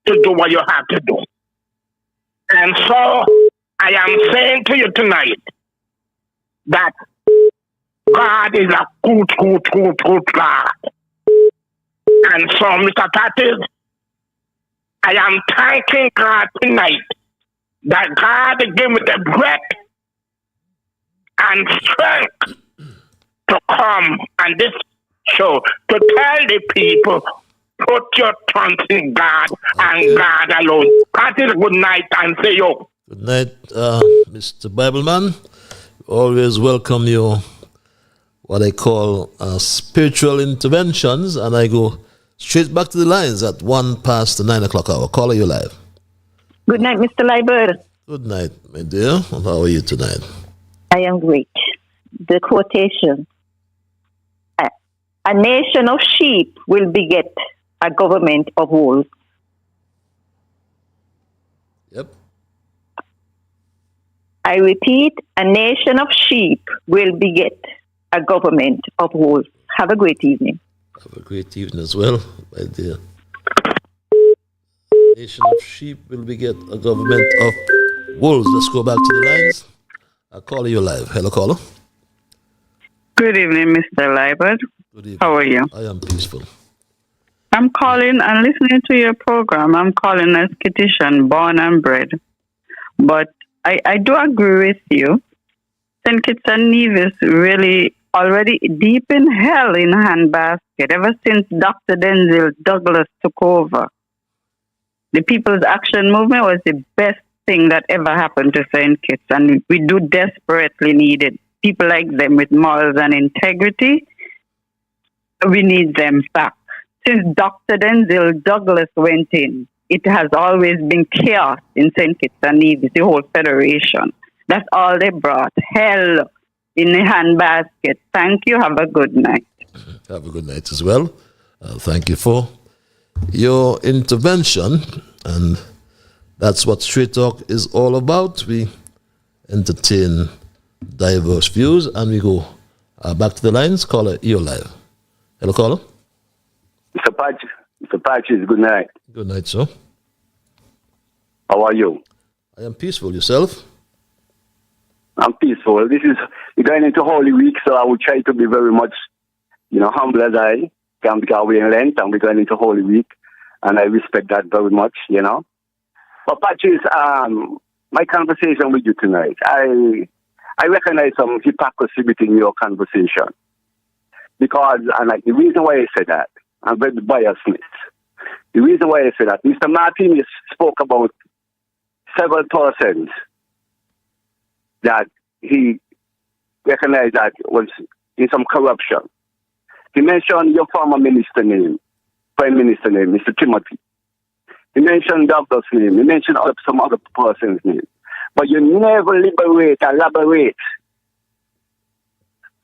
to do what you have to do. And so I am saying to you tonight that God is a good God. And so, Mr. Pattis, I am thanking God tonight that God gave me the breath and strength to come on this show to tell the people, put your trust in God and God alone. Pattis, good night and say yo. Good night, Mr. Bibleman. Always welcome you, what I call spiritual interventions, and I go straight back to the lines at 9:01 hour. Caller, you live. Good night, Mr. Liburd. Good night, my dear. And how are you tonight? I am great. The quotation, a nation of sheep will beget a government of wolves. Yep. I repeat, a nation of sheep will beget a government of wolves. Have a great evening. Have a great evening as well, my dear. A nation of sheep will beget a government of wolves. Let's go back to the lines. I'll call you live. Hello, caller. Good evening, Mr. Liburd. Good evening. How are you? I am peaceful. I'm calling and listening to your program. I'm calling as Kittitian, born and bred. But I do agree with you. St. Kitts and Nevis really already deep in hell in Handbasket ever since Dr. Denzel Douglas took over. The People's Action Movement was the best thing that ever happened to St. Kitts, and we do desperately need it. People like them with morals and integrity, we need them back. Since Dr. Denzel Douglas went in, it has always been chaos in St. Kitts and Nevis, the whole federation. That's all they brought. Hell in the Handbasket. Thank you. Have a good night. Have a good night as well. Thank you for your intervention. And that's what Straight Talk is all about. We entertain diverse views, and we go back to the lines. Caller, you're live. Hello, caller. Mr. Patches, good night. Good night, sir. How are you? I am peaceful. Yourself? I'm peaceful. We're going into Holy Week, so I will try to be very much, humble as I can, because we're in Lent and we're going into Holy Week, and I respect that very much, But Patches, my conversation with you tonight, I recognize some hypocrisy within your conversation. Because, the reason why I said that, I'm very biasness. The reason why I said that, Mr. Martinez spoke about several persons that he recognized that was in some corruption. He mentioned your former minister name, Prime Minister name, Mr. Timothy. He mentioned Douglas' name. He mentioned some other person's name. But you never elaborate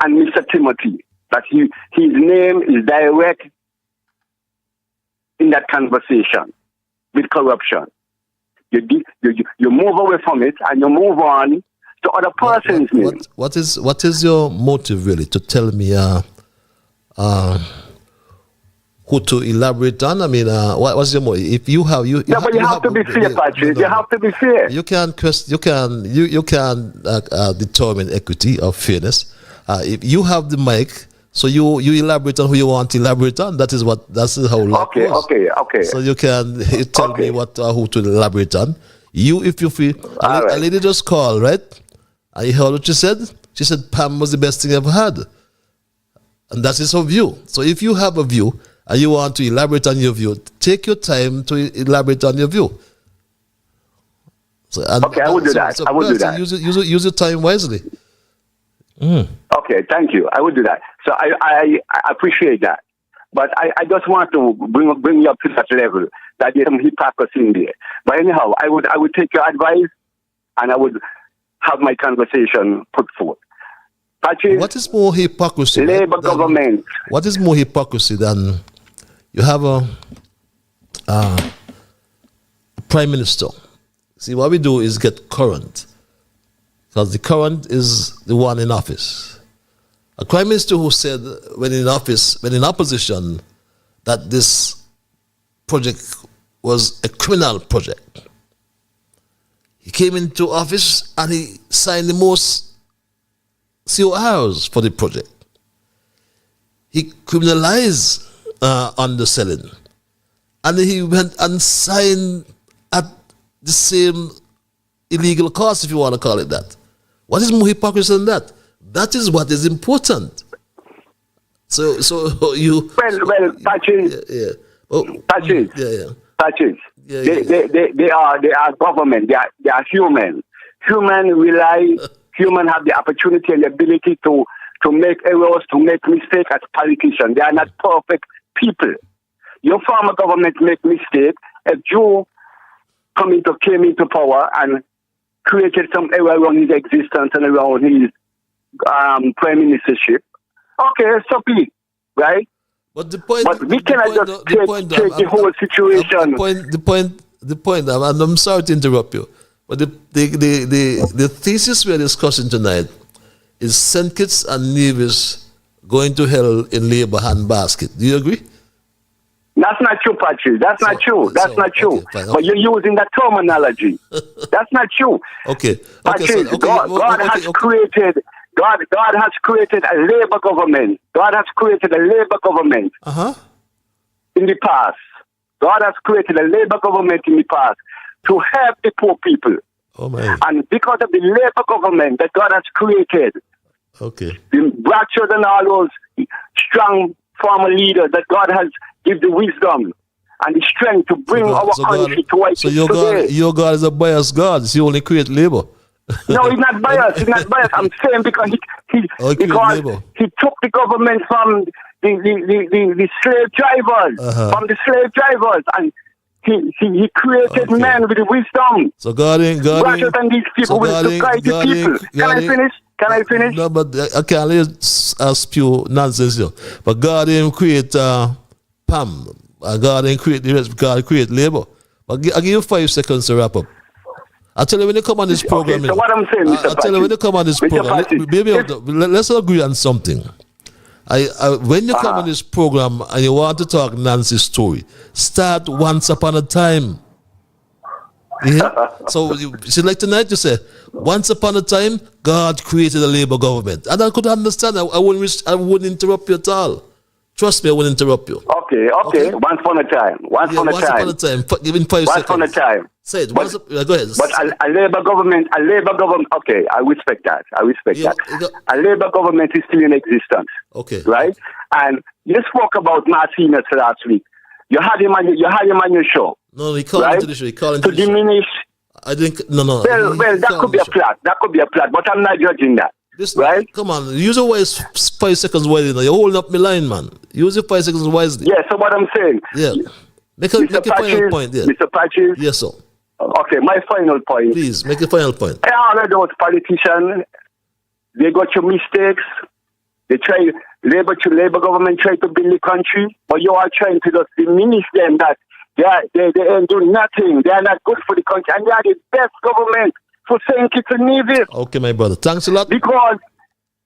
on Mr. Timothy, that his name is direct in that conversation with corruption. You move away from it and you move on to other person's name. What is your motive really to tell me who to elaborate on? I mean, what's your motive? If you have but you have to be fair, Patrick. You have to be fair. You can determine equity or fairness. If you have the mic, so you elaborate on who you want to elaborate on. That's how law works. Okay. So you can tell me who to elaborate on. If you feel, a lady just called, right? And you heard what she said? She said Pam was the best thing ever had. And that is her view. So if you have a view and you want to elaborate on your view, take your time to elaborate on your view. So, I would do that. I would do that. Use your time wisely. Okay, thank you. I would do that. So I appreciate that. But I just want to bring you up to that level that there's some hypocrisy in there. But anyhow, I would take your advice and I would have my conversation put forth. Patrick, what is more hypocrisy? Labour government. What is more hypocrisy than you have a prime minister? See, what we do is get current. Because the current is the one in office. A prime minister who said when in opposition, that this project was a criminal project. He came into office and he signed the most CORs for the project. He criminalized underselling. And he went and signed at the same illegal cost, if you want to call it that. What is more hypocrisy than that? That is what is important. So you... Well, Patrick. Yeah. Patrick. Yeah. Patrick. Yeah. They are government. They are human. Human have the opportunity and the ability to make errors, to make mistakes as politicians. They are not perfect people. Your former government make mistakes. A Jew came into power and created some error around his existence and around his prime ministership. Okay, so be it, right? But the point. But we cannot just take the whole situation. The point. And I'm sorry to interrupt you, but the thesis we are discussing tonight is St. Kitts and Nevis going to hell in Labour handbasket. Do you agree? That's not true, Patrick. That's not true. Okay. But you're using that terminology. That's not true. Okay. Patrick, God has created a Labour government. God has created a Labour government in the past. God has created a Labour government in the past to help the poor people. Oh my. And because of the Labour government that God has created, the black children, all those strong farmer leaders that God has give the wisdom and the strength to bring our country to where it is today. Your God is a biased God. He only create labor. No, he's not biased. I'm saying because he took the government from the slave drivers, and he created men with the wisdom. So God ain't rather than these people with the guide the people. Can I finish? No, but I can't spew nonsense here. But God didn't create PAM. God didn't create the rest. God create labor. But I'll give you 5 seconds to wrap up. I'll tell you when you come on this program. So what I'm saying, Mr. I'll tell you when you come on this program. Let's agree on something. When you come on this program and you want to talk Nancy's story, start once upon a time. Yeah? So like tonight you say, once upon a time, God created a Labour government. And I could understand. I wouldn't interrupt you at all. Trust me, I wouldn't interrupt you. Okay. Once upon a time. Once upon a time. Give 5 seconds. Once upon a time. Say it. Go ahead. But a Labour government, okay, I respect that. A Labour government is still in existence. Okay. Right? And you spoke about Martinez last week. You had him on your show. No, he called into the show. To diminish I think no. Well, that could be a plot. That could be a plot, but I'm not judging that. Right? Come on, use your wise 5 seconds wisely. You're holding up my line, man. Use your 5 seconds wisely. Yeah, so what I'm saying. Yeah. Make a final point. Yeah. Mr. Patches. Yes, sir. Okay, my final point. Please, make a final point. All of those politicians, they got your mistakes. They try, Labour government try to build the country, but you are trying to just diminish them that they ain't doing nothing. They are not good for the country. And they are the best government for St. Kitts and Nevis. Okay, my brother. Thanks a lot. Because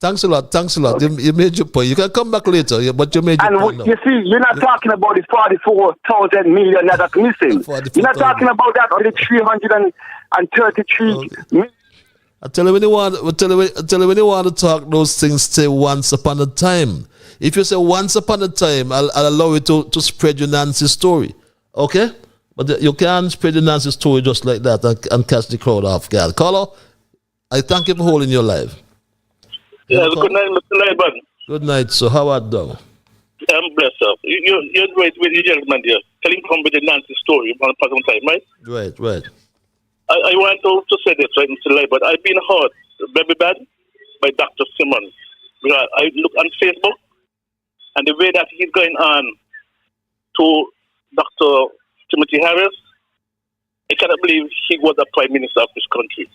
Thanks a lot. Okay. You made your point. You can come back later, but you made your point. And you see, you're not talking about the 44,000 million that's missing. You're not talking about that, or the 333 million. I tell you when you want to talk those things, say once upon a time. If you say once upon a time, I'll allow you to spread your Nancy story. Okay? But you can't spread your Nancy story just like that and catch the crowd off guard. Caller, I thank you for holding your live. Yes, good night, Mr. Liburd. Good night, so how art thou? I'm blessed, sir. You're right with the gentleman there. Tell him come with the Nancy story on some time, right? Right. I want to say this, right, Mr. Liburd. I've been hurt very bad by Dr. Simmons. Because I look on Facebook, and the way that he's going on to Dr. Timothy Harris, I cannot believe he was the Prime Minister of this country.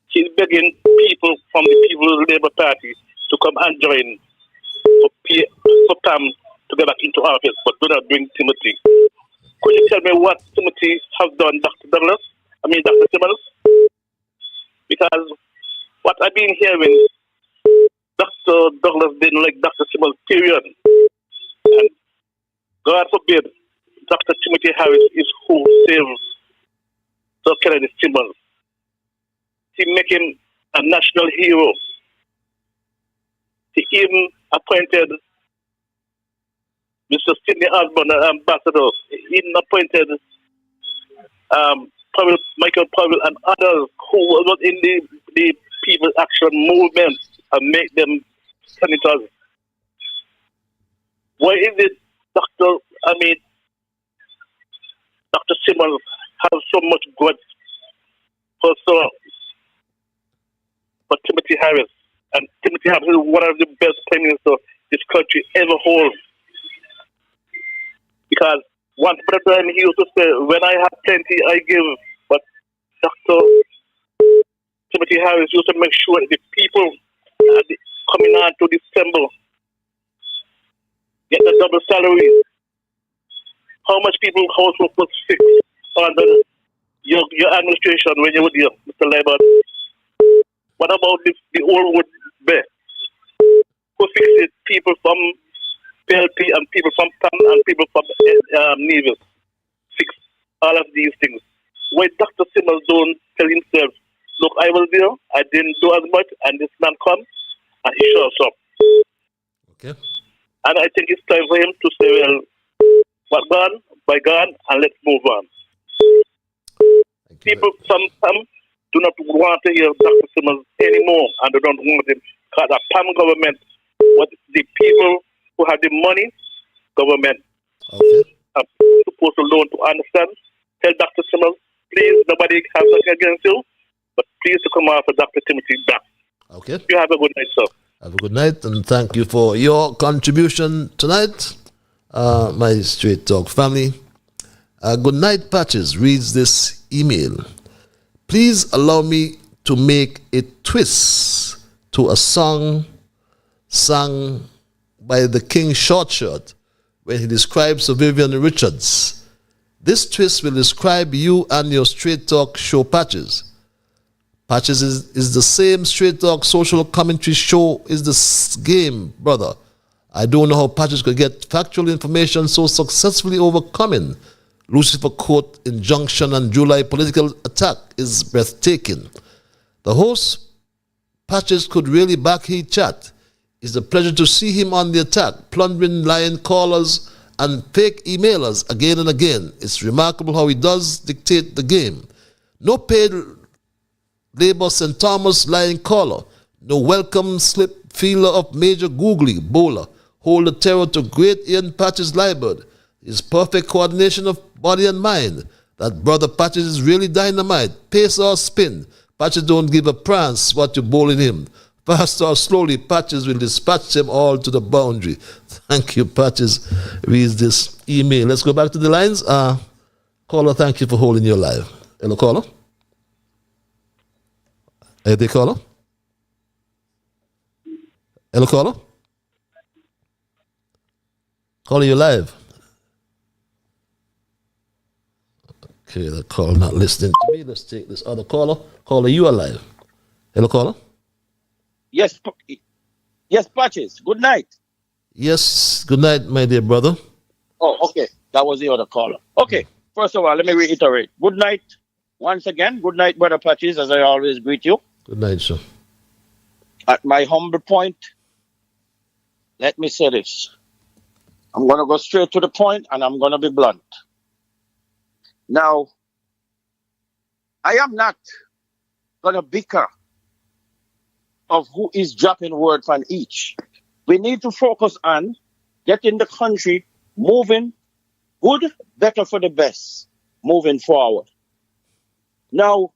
He's begging people from the People's Labour Party to come and join for Pam to get back into office, but do not bring Timothy. Could you tell me what Timothy has done, Dr. Simmons? Because what I've been hearing, Dr. Douglas didn't like Dr. Simmons, period. And God forbid, Dr. Timothy Harris is who saves Dr. Kennedy Simmons. He make him a national hero. He even appointed Mr. Sidney Osborne as ambassador. He even appointed Michael Powell and others who were in the People Action Movement and make them senators. Why is it Dr. Simmons has so much good for Timothy Harris? And Timothy Harris is one of the best prime ministers this country ever holds. Because once upon a time he used to say, when I have plenty, I give. But Dr. Timothy Harris used to make sure that the people coming on to December get the double salary. How much people household was fixed under your administration when you were there, Mr. Liburd? What about the old wood bear? Who fixed it? People from PLP and people from PAM and people from Nevis fix all of these things. Why Dr. Simmons don't tell himself, look, I was there, I didn't do as much, and this man comes and he shows up. Okay. And I think it's time for him to say, well, what gone, by gone, and let's move on. People from PAM do not want to hear Dr. Simmons anymore, and they don't want him. Because the PAM government, what the people who have the money, government, are supposed to learn to understand. Tell Dr. Simmons, please, nobody has nothing against you, but please to come after Dr. Timothy back. Okay. You have a good night, sir. Have a good night, and thank you for your contribution tonight, my Straight Talk family. Good night, Patches reads this email. Please allow me to make a twist to a song sung by the King Short Shirt when he describes Sir Vivian Richards. This twist will describe you and your Straight Talk show, Patches. Patches is the same Straight Talk social commentary show is the game, brother. I don't know how Patches could get factual information so successfully overcoming Lucifer Court injunction and July political attack is breathtaking. The host, Patches, could really back his chat. It's a pleasure to see him on the attack, plundering lying callers and fake emailers again and again. It's remarkable how he does dictate the game. No paid Labour St. Thomas lying caller, no welcome slip feeler of Major Googly bowler, hold the terror to great Ian Patches Liburd. His perfect coordination of body and mind, that Brother Patches is really dynamite. Pace or spin, Patches don't give a prance what you're bowling him. Fast or slowly, Patches will dispatch them all to the boundary. Thank you, Patches. Reads this email. Let's go back to the lines. Caller, thank you for holding your live. Hello, caller. Are they caller? Hello, caller. Caller, you live. Okay, the caller not listening to me. Let's take this other caller. Caller, you are live. Hello, caller. Yes, yes, Patches. Good night. Yes, good night, my dear brother. Oh, okay. That was the other caller. Okay. First of all, let me reiterate. Good night once again. Good night, Brother Patches, as I always greet you. Good night, sir. At my humble point, let me say this. I'm going to go straight to the point and I'm going to be blunt. Now, I am not going to bicker of who is dropping word from each. We need to focus on getting the country moving good, better for the best, moving forward. Now,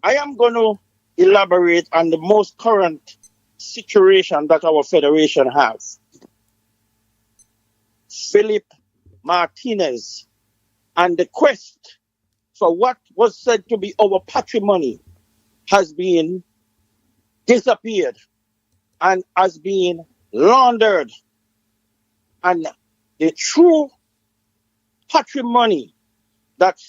I am going to elaborate on the most current situation that our federation has. Philip Martinez and the quest for what was said to be our patrimony has been disappeared and has been laundered. And the true patrimony that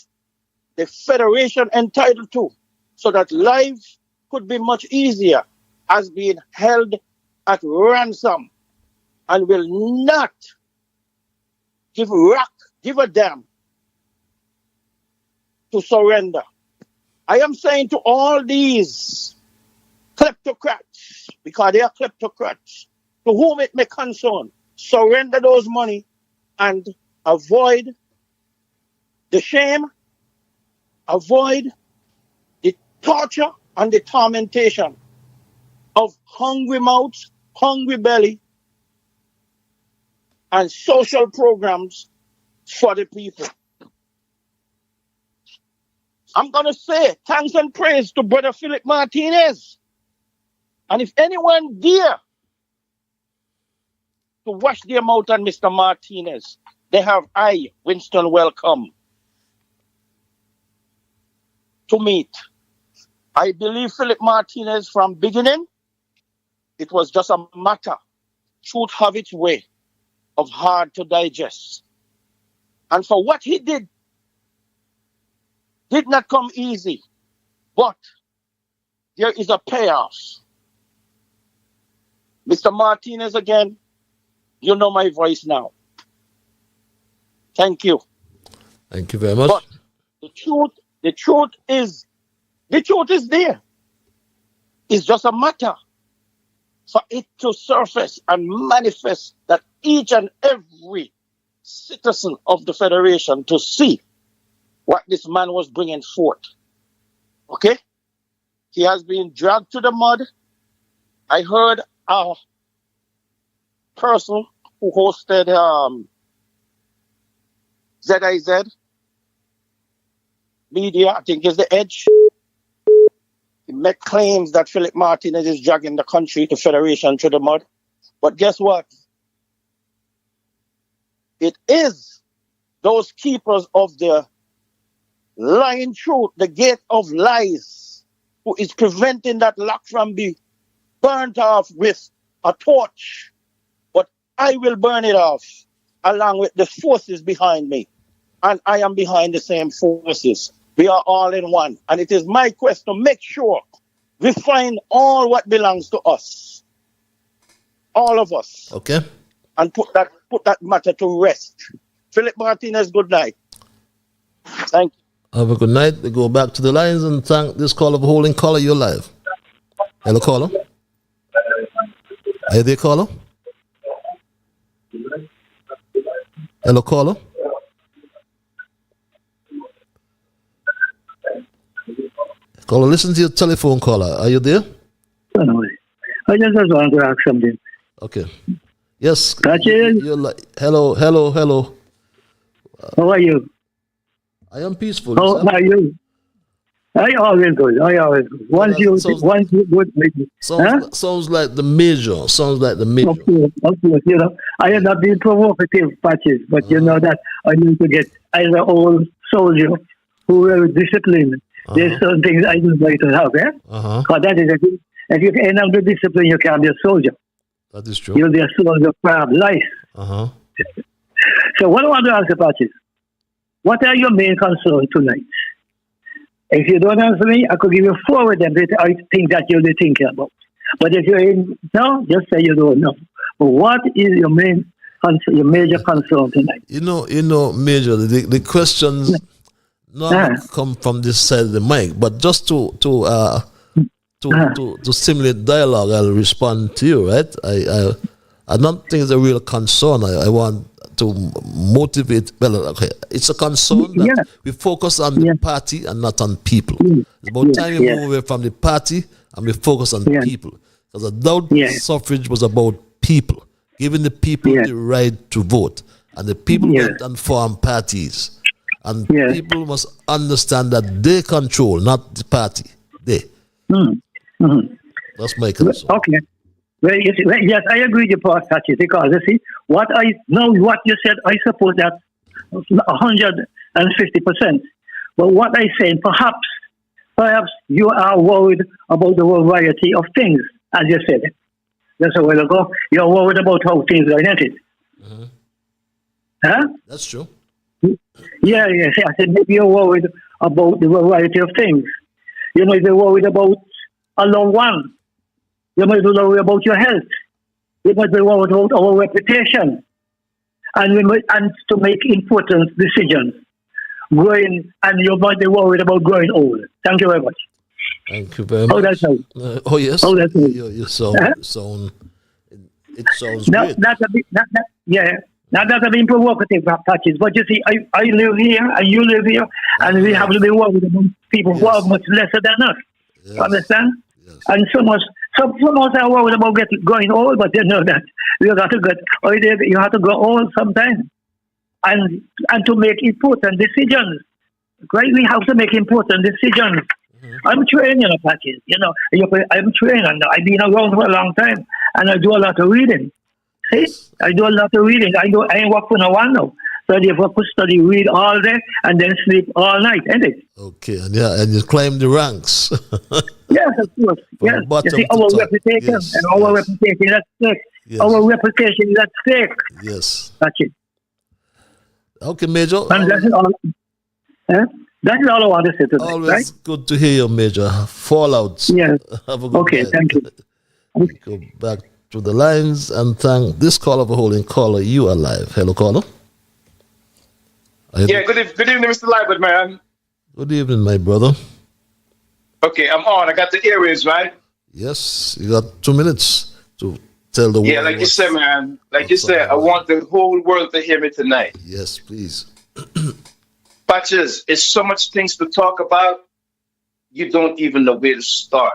the federation entitled to, so that life could be much easier, has been held at ransom and will not give a damn to surrender. I am saying to all these kleptocrats, because they are kleptocrats, to whom it may concern, surrender those money and avoid the shame, avoid the torture and the tormentation of hungry mouths, hungry belly, and social programs for the people. I'm going to say thanks and praise to Brother Philip Martinez. And if anyone dare to wash their mouth on Mr. Martinez, they have I, Winston, welcome to meet. I believe Philip Martinez from beginning, it was just a matter, truth have its way, of hard to digest. And for what he did not come easy, but there is a payoff. Mr. Martinez, again, you know my voice now. Thank you. Thank you very much. But the truth is there. It's just a matter for it to surface and manifest that each and every citizen of the Federation to see what this man was bringing forth. Okay? He has been dragged to the mud. I heard a person who hosted ZIZ media, I think is the Edge. He made claims that Philip Martinez is dragging the country, the Federation, to the mud. But guess what? It is those keepers of the lying truth, the gate of lies, who is preventing that lock from being burnt off with a torch. But I will burn it off along with the forces behind me. And I am behind the same forces. We are all in one. And it is my quest to make sure we find all what belongs to us. All of us. Okay. And put that matter to rest. Philip Martinez, good night. Thank you. Have a good night. We go back to the lines and thank this caller for holding. Caller, you're live. Hello, caller. Are you there, caller? Hello, caller. Caller, listen to your telephone, caller. Are you there? I just want to ask something. Okay. Yes. Patches? Hello. How are you? I am peaceful. How are you? I always good. I always good. Once you good, sounds like the major. Sounds like the major. Of course, you know. I am not being provocative, Patches, but you know that I need to get as an old soldier who are disciplined. There's certain things I would like to have, eh? Because that is a thing. If you can't have the discipline, you can't be a soldier. That is true. You'll be a soldier for life. So what I want to ask you, Patches, what are your main concerns tonight? If you don't answer me, I could give you 4 of them that I think that you'll be thinking about. But if you're no, just say you don't know. But what is your main concern, your major concern tonight? You know, Major, the questions not come from this side of the mic, but just to stimulate dialogue, I'll respond to you, right? I don't think it's a real concern. I want to motivate. Well, okay, it's a concern that we focus on the party and not on people. It's about time we move away from the party and we focus on the people. Because I doubt suffrage was about people, giving the people the right to vote. And the people went and formed parties. And people must understand that they control, not the party. They. That's my concern. Okay. Well, you see, yes, I agree with you, Patches, because you see, what you said, I suppose that 150%. But what I say, perhaps you are worried about the variety of things, as you said. Just a while ago, you're worried about how things are oriented. Huh? That's true. Yeah, I said maybe you're worried about the variety of things. You might be worried about a loved one. You might be worried about your health. You might be worried about our reputation. And to make important decisions. And you might be worried about growing old. Thank you very much. Thank you very much. How that sound? Yes. How that sound? You sound it sounds great. Now that's a being provocative, Patches. But you see, I live here and you live here, and we have to be worried about people who are much lesser than us. You understand? And some of us are worried about going old, but you know that you have to go old sometime, and to make important decisions. Right? We have to make important decisions. I'm trained, Patches. I'm trained, and I've been around for a long time, and I do a lot of reading. See, I do a lot of reading. I ain't work for no one now. So if I could study, read all day, and then sleep all night, ain't it? Okay, and you climb the ranks. Yes, of course. Yes. You see, our reputation and our reputation is at stake. Yes. Our reputation is at stake. Yes. That's it. Okay, Major. And that's all. That is all I want to say today. Always right? good to hear you, Major. Fallouts. Yes. Have a good okay, night. thank you. We go back to the lines and thank this caller for holding. Caller, you are live. Hello, caller. Yeah, good evening, Mr. Liburd, man. Good evening, my brother. Okay, I'm on. I got the airwaves, right? Yes, you got 2 minutes to tell the world. Yeah, like you said, man. Like you said, I want the whole world to hear me tonight. Yes, please. Patches, it's so much things to talk about, you don't even know where to start.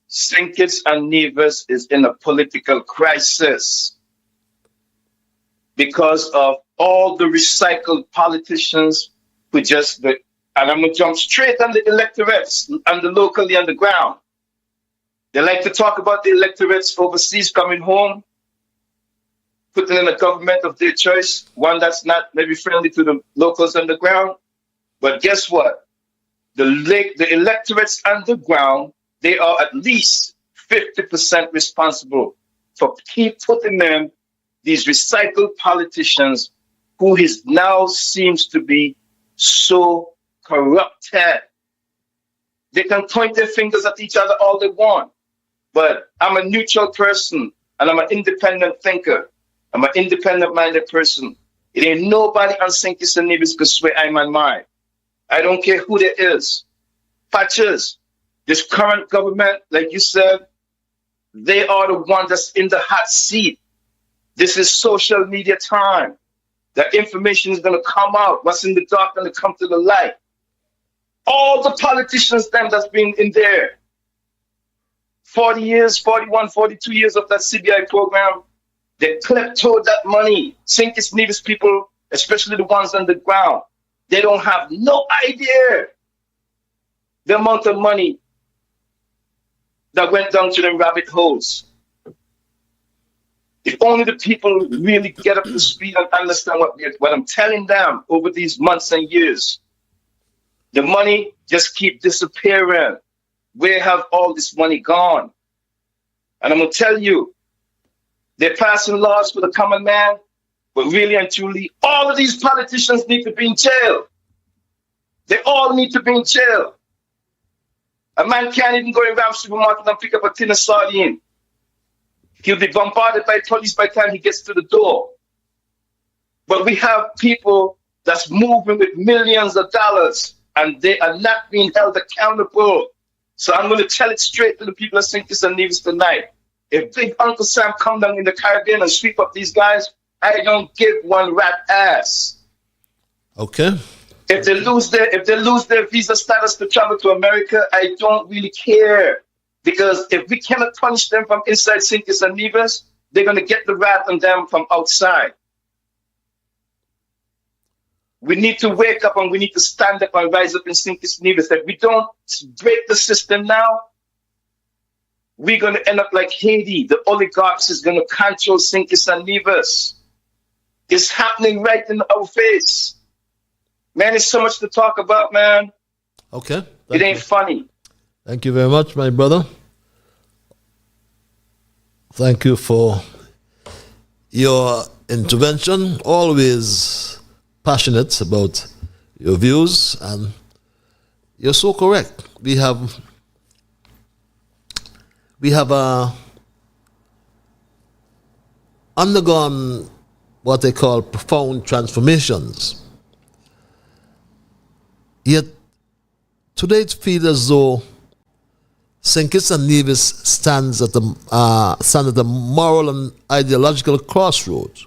St. Kitts and Nevis is in a political crisis because of all the recycled politicians who and I'm going to jump straight on the electorates and the locally on the ground. They like to talk about the electorates overseas coming home, putting in a government of their choice, one that's not maybe friendly to the locals on the ground. But guess what? The electorates on the ground, they are at least 50% responsible for keep putting them, these recycled politicians who now seems to be so corrupted. They can point their fingers at each other all they want. But I'm a neutral person and I'm an independent thinker. I'm an independent-minded person. It ain't nobody on St. Kitts and Nevis could swear I'm on mine. I don't care who there is. Patches, this current government, like you said, they are the one that's in the hot seat. This is social media time. That information is going to come out. What's in the dark going to come to the light. All the politicians then that's been in there, 40 years, 41, 42 years of that CBI program, they kleptoed that money. St. Kitts Nevis people, especially the ones on the ground, They don't have no idea the amount of money that went down to them rabbit holes. If only the people really get up to speed and understand what I'm telling them over these months and years. The money just keep disappearing. Where have all this money gone? And I'm going to tell you, they're passing laws for the common man, but really and truly, all of these politicians need to be in jail. They all need to be in jail. A man can't even go in Ram supermarket and pick up a tin of sardine. He'll be bombarded by police by the time he gets to the door. But we have people that's moving with millions of dollars and they are not being held accountable. So I'm going to tell it straight to the people of St. Kitts and Nevis tonight. If Big Uncle Sam come down in the Caribbean and sweep up these guys, I don't give one rat ass. Okay. If they lose their visa status to travel to America, I don't really care. Because if we cannot punish them from inside St. Kitts and Nevis, they're going to get the rat on them from outside. We need to wake up and we need to stand up and rise up in St. Kitts and Nevis. If we don't break the system now, we're going to end up like Haiti. The oligarchs is going to control St. Kitts and Nevis. It's happening right in our face. Man, there's so much to talk about, man. Okay. It ain't funny. Thank you very much, my brother. Thank you for your intervention. Always passionate about your views, and you're so correct. We have undergone what they call profound transformations. Yet today it feels as though St. Kitts and Nevis stands at the moral and ideological crossroads.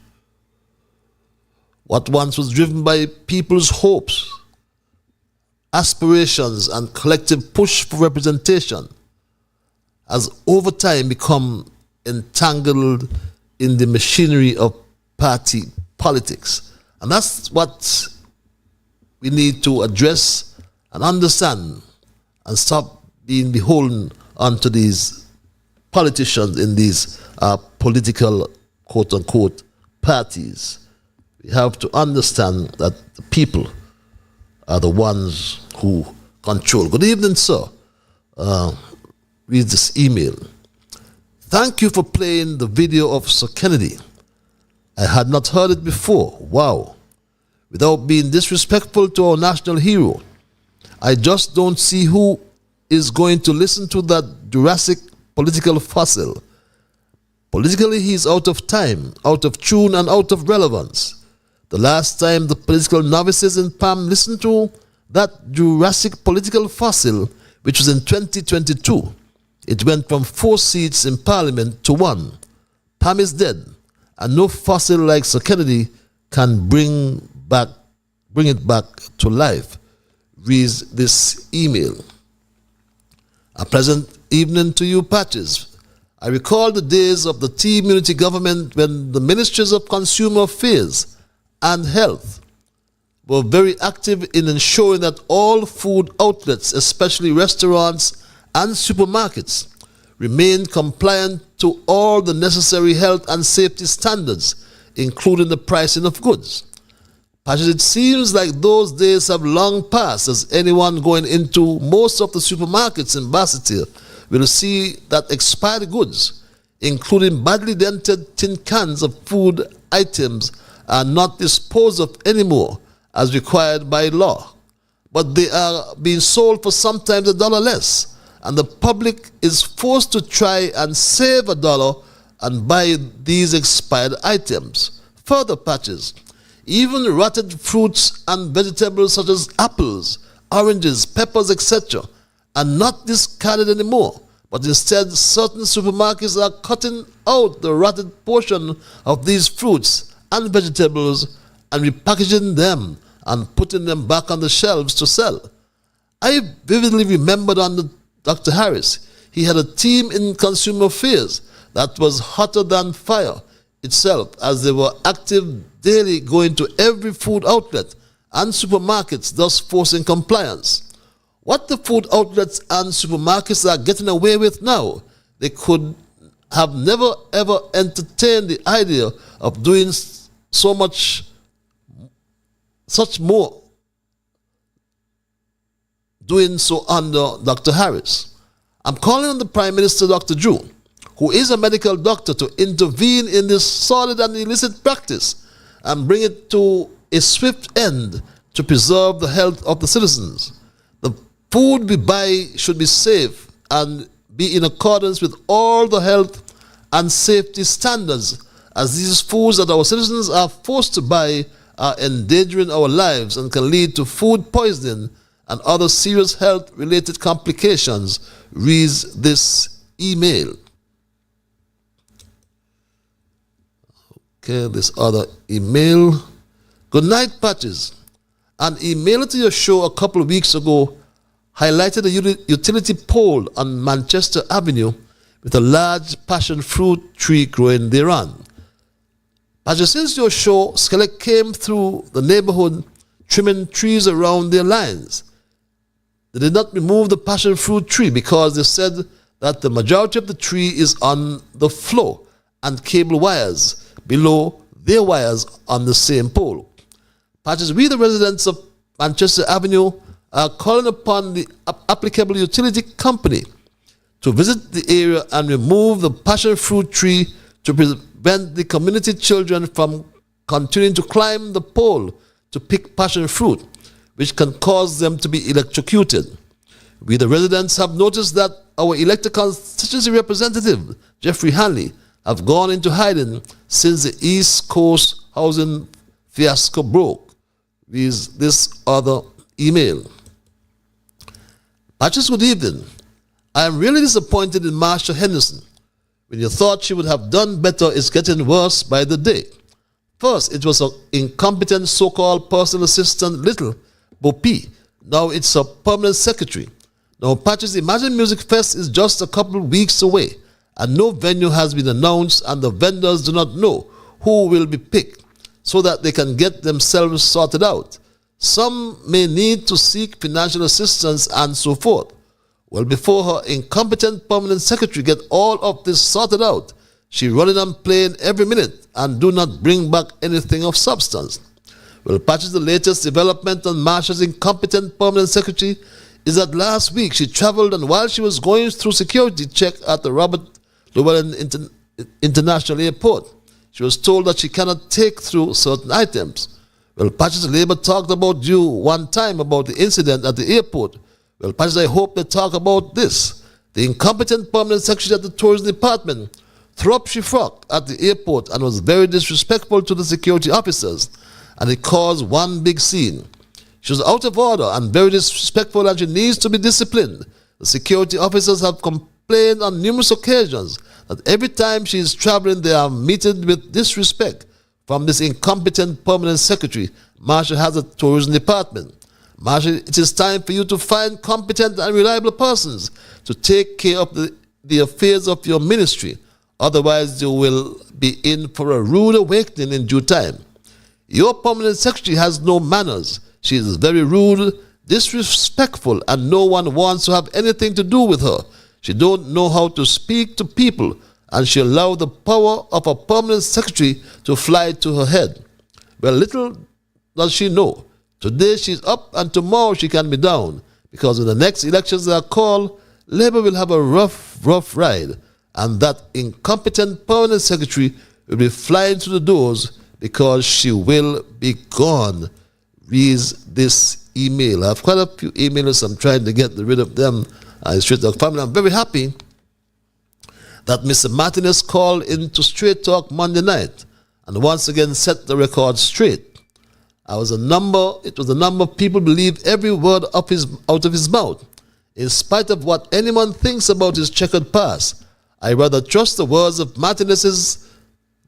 What once was driven by people's hopes, aspirations, and collective push for representation has over time become entangled in the machinery of party politics. And that's what we need to address and understand and stop being beholden unto these politicians in these political, quote-unquote, parties. We have to understand that the people are the ones who control. Good evening, sir. Read this email. Thank you for playing the video of Sir Kennedy. I had not heard it before. Wow. Without being disrespectful to our national hero, I just don't see who is going to listen to that Jurassic political fossil. Politically, he's out of time, out of tune, and out of relevance. The last time the political novices in PAM listened to that Jurassic political fossil, which was in 2022, it went from 4 seats in Parliament to 1. PAM is dead, and no fossil like Sir Kennedy can bring it back to life. Reads this email. A pleasant evening to you, Patches. I recall the days of the Tea Immunity government when the Ministries of Consumer Affairs and Health were very active in ensuring that all food outlets, especially restaurants and supermarkets, remained compliant to all the necessary health and safety standards, including the pricing of goods. Patches, it seems like those days have long passed, as anyone going into most of the supermarkets in Basseterre will see that expired goods, including badly dented tin cans of food items, are not disposed of anymore as required by law. But they are being sold for sometimes $1 less, and the public is forced to try and save $1 and buy these expired items. Further, Patches, even rotted fruits and vegetables such as apples, oranges, peppers, etc. are not discarded anymore, but instead certain supermarkets are cutting out the rotted portion of these fruits and vegetables and repackaging them and putting them back on the shelves to sell. I vividly remembered under Dr. Harris, he had a team in Consumer Affairs that was hotter than fire itself, as they were active daily, going to every food outlet and supermarkets, thus forcing compliance. What the food outlets and supermarkets are getting away with now, they could have never ever entertained the idea of doing doing so under Dr. Harris. I'm calling on the Prime Minister, Dr. Drew, who is a medical doctor, to intervene in this sordid and illicit practice and bring it to a swift end to preserve the health of the citizens. The food we buy should be safe and be in accordance with all the health and safety standards, as these foods that our citizens are forced to buy are endangering our lives and can lead to food poisoning and other serious health-related complications, reads this email. Okay, this other email. Good night, Patches. An email to your show a couple of weeks ago highlighted a utility pole on Manchester Avenue with a large passion fruit tree growing thereon. Patches, since your show, Skellig came through the neighborhood trimming trees around their lines. They did not remove the passion fruit tree because they said that the majority of the tree is on the floor and cable wires below their wires on the same pole. Patches, we the residents of Manchester Avenue are calling upon the applicable utility company to visit the area and remove the passion fruit tree to prevent the community children from continuing to climb the pole to pick passion fruit, which can cause them to be electrocuted. We the residents have noticed that our elected constituency representative, Jeffrey Hanley, have gone into hiding since the East Coast housing fiasco broke, with this other email. Patches, good evening. I am really disappointed in Marsha Henderson. When you thought she would have done better, it's getting worse by the day. First, it was an incompetent so-called personal assistant, Little Bopi. Now it's a permanent secretary. Now, Patches, Imagine Music Fest is just a couple of weeks away, and no venue has been announced, and the vendors do not know who will be picked so that they can get themselves sorted out. Some may need to seek financial assistance and so forth. Well, before her incompetent permanent secretary get all of this sorted out, she running and playing every minute and do not bring back anything of substance. Well, Patches, the latest development on Marsha's incompetent permanent secretary is that last week she traveled, and while she was going through security check at the Robert Llewellyn International Airport, she was told that she cannot take through certain items. Well, Patches, Labour talked about you one time about the incident at the airport. Well, Patches, I hope they talk about this. The incompetent permanent secretary at the tourism department threw up shifrock at the airport and was very disrespectful to the security officers, and it caused one big scene. She was out of order and very disrespectful, and she needs to be disciplined. The security officers have complained on numerous occasions that every time she is traveling, they are meted with disrespect from this incompetent permanent secretary Marsha has at the tourism department. Marsha, it is time for you to find competent and reliable persons to take care of the affairs of your ministry. Otherwise, you will be in for a rude awakening in due time. Your permanent secretary has no manners. She is very rude, disrespectful, and no one wants to have anything to do with her. She don't know how to speak to people, and she allowed the power of a permanent secretary to fly to her head. Well, little does she know. Today she's up and tomorrow she can be down, because when the next elections are called, Labour will have a rough ride, and that incompetent permanent secretary will be flying through the doors because she will be gone. Reads this email. I have quite a few emails. I'm trying to get rid of them. Straight Talk family. I'm very happy that Mr. Martinez called into Straight Talk Monday night and once again set the record straight. It was a number of people believe every word out of his mouth. In spite of what anyone thinks about his checkered past, I rather trust the words of Martinez's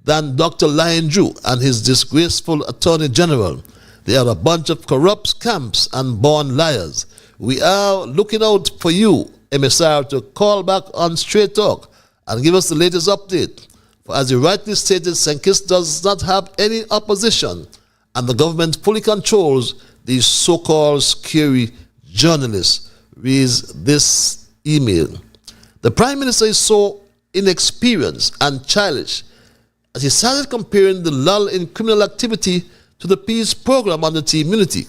than Dr. Lion Drew and his disgraceful Attorney General. They are a bunch of corrupt scamps and born liars. We are looking out for you, MSR, to call back on Straight Talk and give us the latest update. For as you rightly stated, St. Kitts does not have any opposition, and the government fully controls these so-called scary journalists, reads this email. The Prime Minister is so inexperienced and childish as he started comparing the lull in criminal activity to the peace program on the immunity.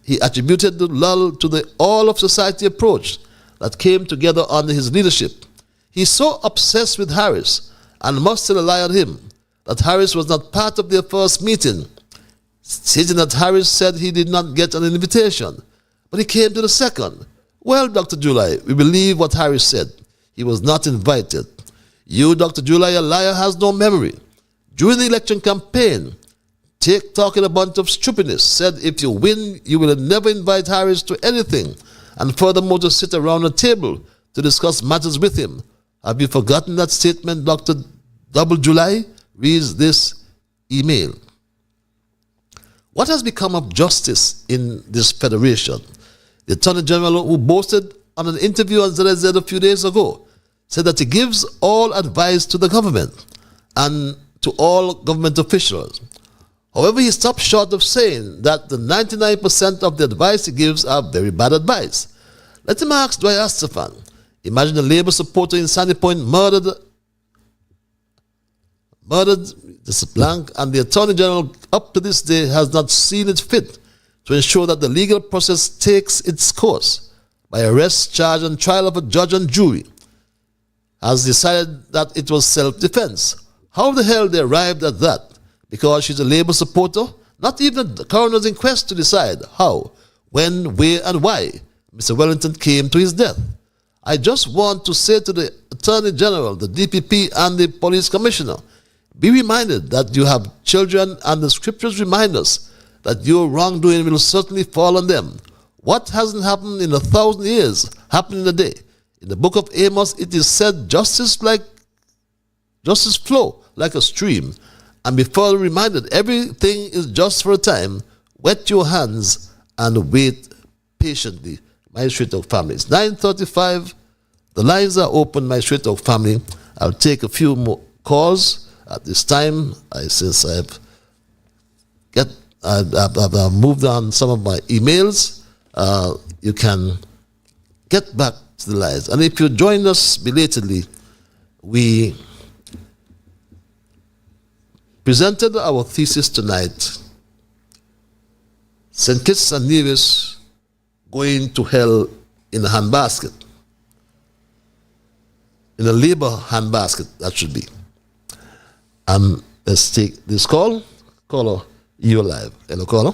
He attributed the lull to the all-of-society approach that came together under his leadership. He's so obsessed with Harris and must still rely on him that Harris was not part of their first meeting, stating that Harris said he did not get an invitation, but he came to the second. Well, Dr. July, we believe what Harris said. He was not invited. You, Dr. July, a liar, has no memory. During the election campaign, talking a bunch of stupidness, said if you win, you will never invite Harris to anything, and furthermore to sit around a table to discuss matters with him. Have you forgotten that statement, Dr. Double July? Reads this email. What has become of justice in this federation? The Attorney General, who boasted on an interview on ZZ a few days ago, said that he gives all advice to the government and to all government officials. However, he stopped short of saying that the 99% of the advice he gives are very bad advice. Let him ask Dwight Astafan. Imagine a Labour supporter in Sandy Point murdered this blank, and the Attorney General up to this day has not seen it fit to ensure that the legal process takes its course by arrest, charge, and trial of a judge and jury, has decided that it was self-defense. How the hell they arrived at that? Because she's a Labour supporter? Not even the coroner's inquest to decide how, when, where, and why Mr. Wellington came to his death. I just want to say to the Attorney General, the DPP, and the Police Commissioner, be reminded that you have children, and the scriptures remind us that your wrongdoing will certainly fall on them. What hasn't happened in 1,000 years happened in a day. In the book of Amos, it is said, justice flow like a stream. And be further reminded, everything is just for a time. Wet your hands and wait patiently. My Straight Talk family. It's 9:35. The lines are open, my Straight Talk family. I'll take a few more calls at this time. Since I've moved on some of my emails, you can get back to the lines. And if you join us belatedly, we presented our thesis tonight. St. Kitts and Nevis going to hell in a handbasket. In a Labour handbasket, that should be. Let's take this call. Caller, you're live. Hello, caller.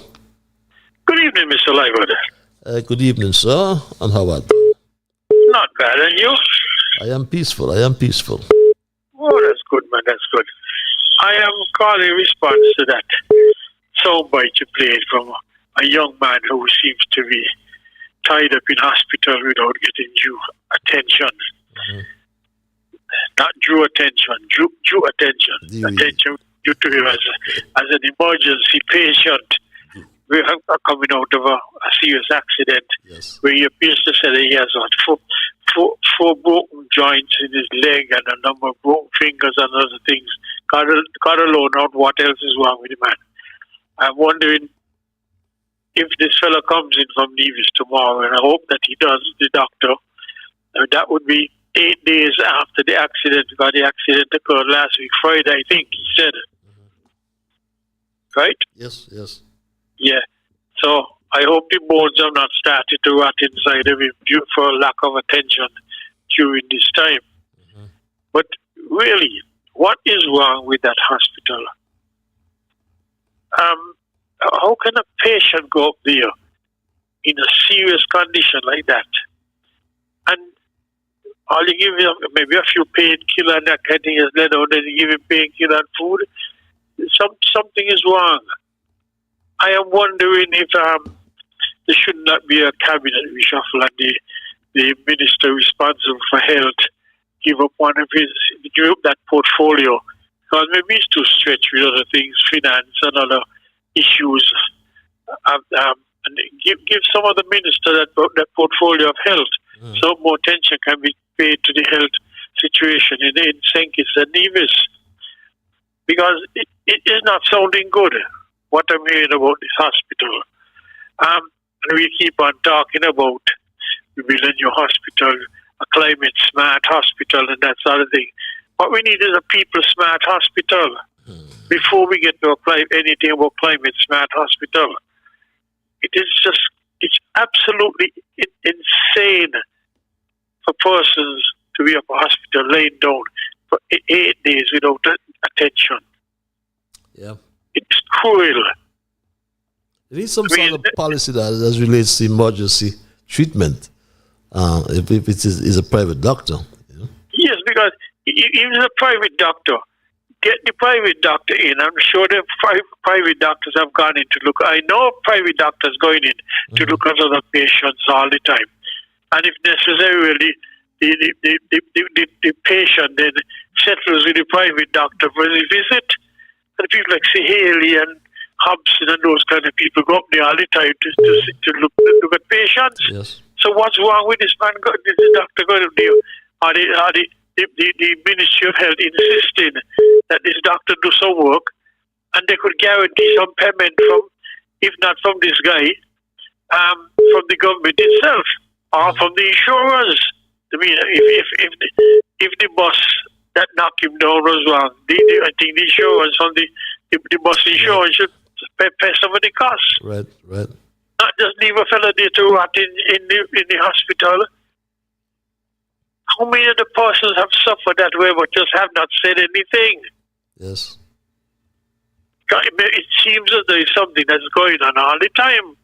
Good evening, Mr. Liburd. Good evening, sir. And how are you? Not bad, and you? I am peaceful. Oh, that's good, man. That's good. I am calling in response to that soundbite you played from a young man who seems to be tied up in hospital without getting due attention. Mm-hmm. Not due attention, due attention. Attention due to him as an emergency patient. We are coming out of a serious accident where he appears to say that he has four broken joints in his leg and a number of broken fingers and other things. God alone knows what else is wrong with the man. I'm wondering if this fellow comes in from Nevis tomorrow, and I hope that he does, the doctor. That would be 8 days after the accident, because the accident occurred last week, Friday, I think, he said. Right? Yes. Yeah. So I hope the bones have not started to rot inside of him due for lack of attention during this time. Mm-hmm. But really, what is wrong with that hospital? How can a patient go up there in a serious condition like that? And all you give him maybe a few painkiller and that kind of thing is let out, then you give him painkiller and food. Something is wrong. I am wondering if there should not be a cabinet reshuffle and the minister responsible for health give up that portfolio, because maybe it's too stretched with other things, finance and other issues. And give some of the minister that portfolio of health, so more attention can be paid to the health situation in St. Kitts and Nevis, because it is not sounding good what I'm hearing about this hospital. And we keep on talking about we build a new hospital, a climate smart hospital, and that sort of thing. What we need is a people smart hospital. Before we get to apply anything about climate smart hospital, it's absolutely insane for persons to be up a hospital laying down for 8 days without attention. Yeah. It's cruel. There is some sort of policy that relates to emergency treatment if it is a private doctor. Yes, because even a private doctor, get the private doctor in. I'm sure the private doctors have gone in to look. I know private doctors going in to look at other patients all the time. And if necessarily the patient then settles with the private doctor for the visit, and people like Haley and Hobson and those kind of people go up there all the time to look at patients. Yes. So what's wrong with this man? This doctor going up there? Are the Ministry of Health insisting that this doctor do some work, and they could guarantee some payment from, if not from this guy, from the government itself or from the insurers. I mean, if the bus that knocked him down was wrong, I think the insurance on the bus insurance should pay some of the costs. Right. Not just leave a fellow there to rot in the hospital. How many of the persons have suffered that way but just have not said anything? Yes. It seems that there is something that's going on all the time,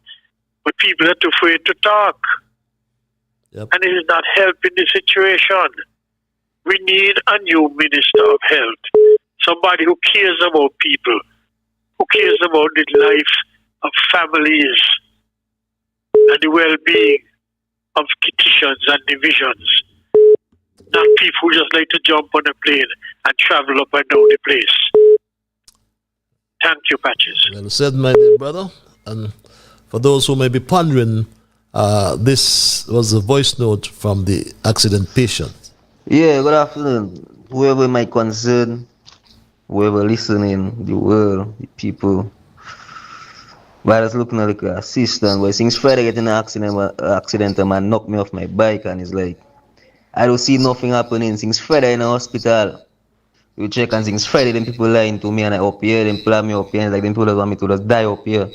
but people are too afraid to talk. Yep. And it is not helping the situation. We need a new Minister of Health, somebody who cares about people, who cares about the life of families and the well-being of petitions and divisions. Not people who just like to jump on a plane and travel up and down the place. Thank you, Patches. Well said, my dear brother. And for those who may be pondering, this was a voice note from the accident patient. Yeah, good afternoon. Whoever might concern, whoever listening, the world, the people. But I was looking at the assistant, but since Friday getting an accident, a man knocked me off my bike, and it's like, I don't see nothing happening. Since Friday in the hospital, you check, and since Friday, then people lying to me, and I up here, then plan me up here, and like, then people just want me to just die up here.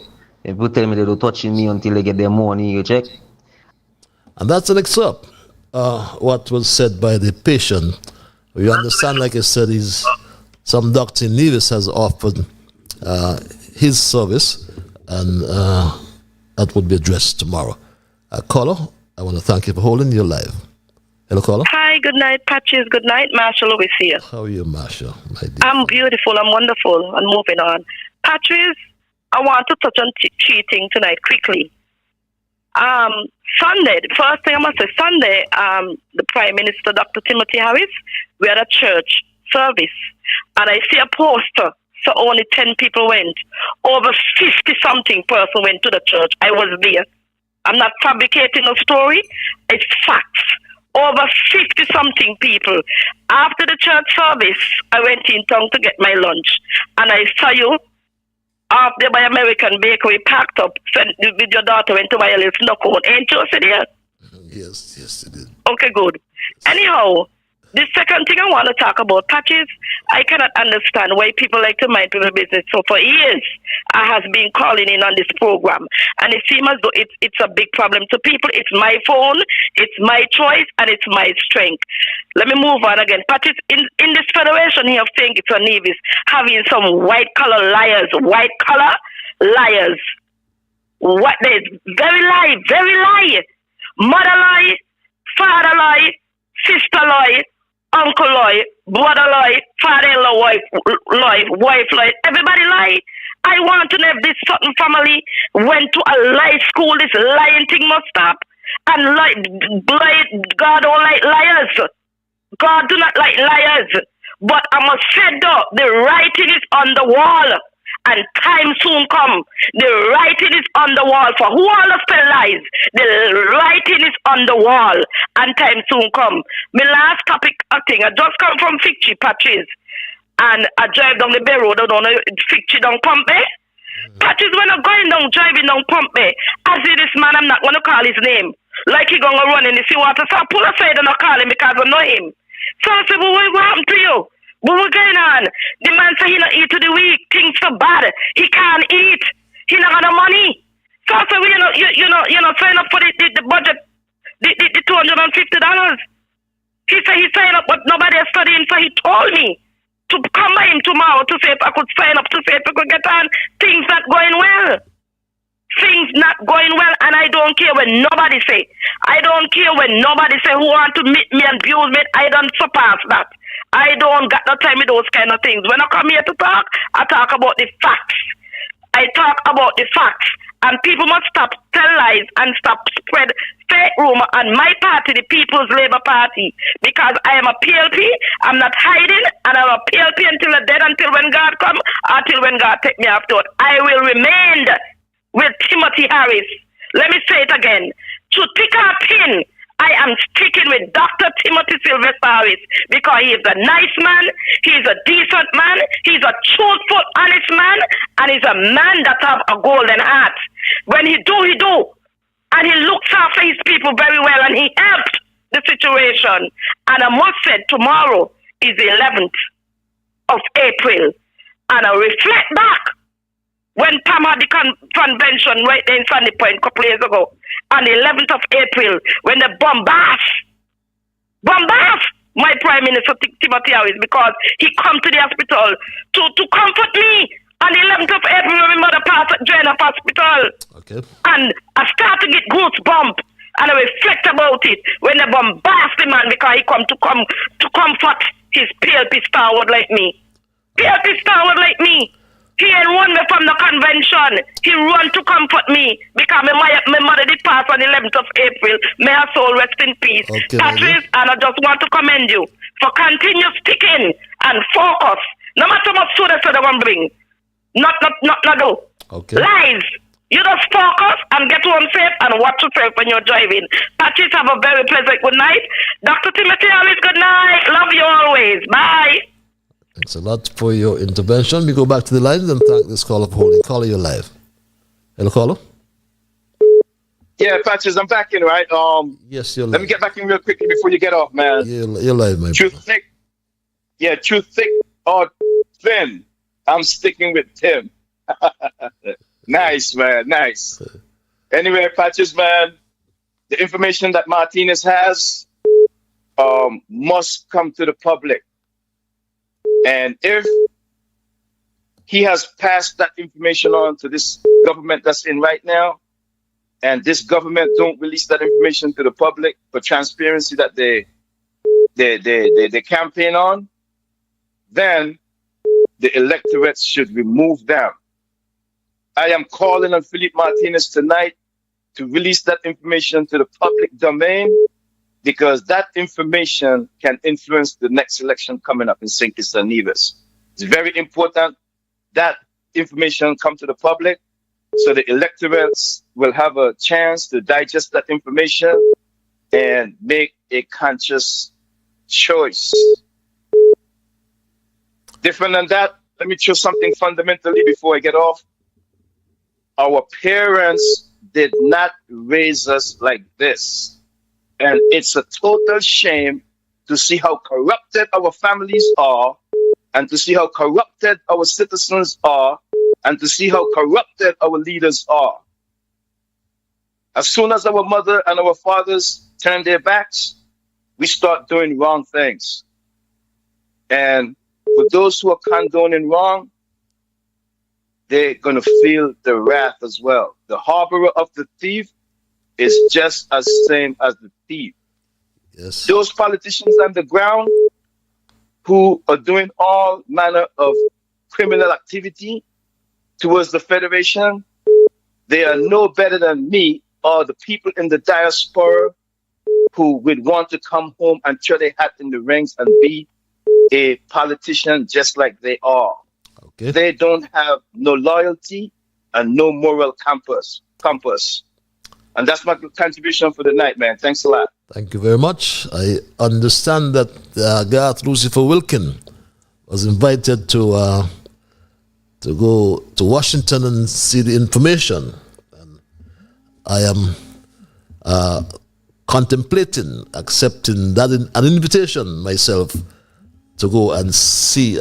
And people tell me they don't touching me until they get their money, you check. And that's an excerpt. What was said by the patient. We understand, like I said, some doctor in Nevis has offered his service, and that would be addressed tomorrow. Caller, I want to thank you for holding your live. Hello, caller. Hi, good night, Patches. Good night, Marshall Lewis here. How are you, Marsha, my dear? I'm beautiful. I'm wonderful. And moving on. Patches, I want to touch on cheating tonight quickly. Sunday, the first thing I must say, Sunday, the Prime Minister, Dr. Timothy Harris, we had a church service, and I see a poster, so only 10 people went. Over 50-something person went to the church. I was there. I'm not fabricating a story. It's facts. Over 50-something people. After the church service, I went in town to get my lunch, and I saw you off there by American Bakery, packed up, with your daughter went to buy a little snow cone. Ain't you, Celia? Yes, it is. Okay, good. Anyhow, the second thing I want to talk about, Patches, I cannot understand why people like to mind people's business. So for years, I have been calling in on this program, and it seems as though it's a big problem to people. It's my phone, it's my choice, and it's my strength. Let me move on again. Patches, in this federation here of saying it's a Nevis, having some white-collar liars, What they very lie. Mother lie, father lie, sister lie, uncle lie, brother lie, father-in-law wife lie, everybody lie. I want to know if this certain family went to a lie school, this lying thing must stop. And God don't like liars. God do not like liars. But I must say though, the writing is on the wall. And time soon come. The writing is on the wall for who all of the lies. The writing is on the wall. And time soon come. My last topic, I just come from Fig Tree, Patrice. And I drive down the Bay Road, I don't know, Fig Tree down Pompey. Patches when I'm going down, driving down Pump Bay. I see this man, I'm not going to call his name. Like he going to run in the seawater. So I pull aside and I call him because I know him. So I said, well, what happened to you? What's going on? The man said he not eat to the week. Things so bad. He can't eat. He not got no money. So I said, well, you know, sign up for the budget, the $250. He said he signed up, but nobody is studying. So he told me to come by him tomorrow to see if I could sign up, to see if I could get on. Things not going well. Things not going well, and I don't care when nobody say. I don't care when nobody say who want to meet me and abuse me. I don't surpass that. I don't got no time with those kind of things. When I come here to talk, I talk about the facts. I talk about the facts. And people must stop tell lies and stop spread fake rumor on my party, the People's Labour Party. Because I am a PLP, I'm not hiding, and I'm a PLP until the dead, until when God come, or till when God take me after. I will remain with Timothy Harris. Let me say it again. To pick a pin, I am sticking with Dr. Timothy Sylvester Harris because he is a nice man, he's a decent man, he's a truthful, honest man, and he's a man that have a golden heart. When he do, he do. And he looks after his people very well, and he helped the situation. And I must say, tomorrow is the 11th of April. And I reflect back when Pam had the convention right there in Sandy Point a couple years ago, on the 11th of April, when the bombast my Prime Minister Timothy Harris, because he come to the hospital to comfort me on the 11th of April when my mother passed at Jenner Hospital. Okay. And I start to get goosebumps, and I reflect about it when they bombast the man because he come to comfort his PLP starwood like me. PLP starwood like me. He ain't run me from the convention. He run to comfort me because my mother did pass on the 11th of April. May her soul rest in peace. Okay, Patrice, and I just want to commend you for continue sticking and focus. No matter what students they're going to bring. Not do. Okay. Lies. You just focus and get home safe and watch yourself when you're driving. Patrice, have a very pleasant good night. Dr. Timothy Harris, good night. Love you always. Bye. Thanks a lot for your intervention. We go back to the lines and thank this caller for holding. Caller, you're live. Hello, caller. Yeah, Patches, I'm back in, right? Yes, you're live. Let me get back in real quickly before you get off, man. You're live, man. Too thick. Yeah, too thick or thin. I'm sticking with Tim. Nice, man. Nice. Anyway, Patches, man, the information that Martinez has must come to the public. And if he has passed that information on to this government that's in right now, and this government don't release that information to the public for transparency that they campaign on, then the electorate should remove them. I am calling on Philip Martinez tonight to release that information to the public domain, because that information can influence the next election coming up in St. Kitts and Nevis. It's very important that information come to the public so the electorates will have a chance to digest that information and make a conscious choice. Different than that, let me choose something fundamentally before I get off. Our parents did not raise us like this. And it's a total shame to see how corrupted our families are, and to see how corrupted our citizens are, and to see how corrupted our leaders are. As soon as our mother and our fathers turn their backs, we start doing wrong things. And for those who are condoning wrong, they're going to feel the wrath as well. The harborer of the thief is just as same as the thief. Yes. Those politicians on the ground who are doing all manner of criminal activity towards the Federation, they are no better than me or the people in the diaspora who would want to come home and throw their hat in the rings and be a politician just like they are. Okay. They don't have no loyalty and no moral compass. And that's my contribution for the night, man. Thanks a lot. Thank you very much. I understand that Garth Lucifer Wilkin was invited to to go to Washington and see the information. And I am contemplating accepting an invitation myself to go and see,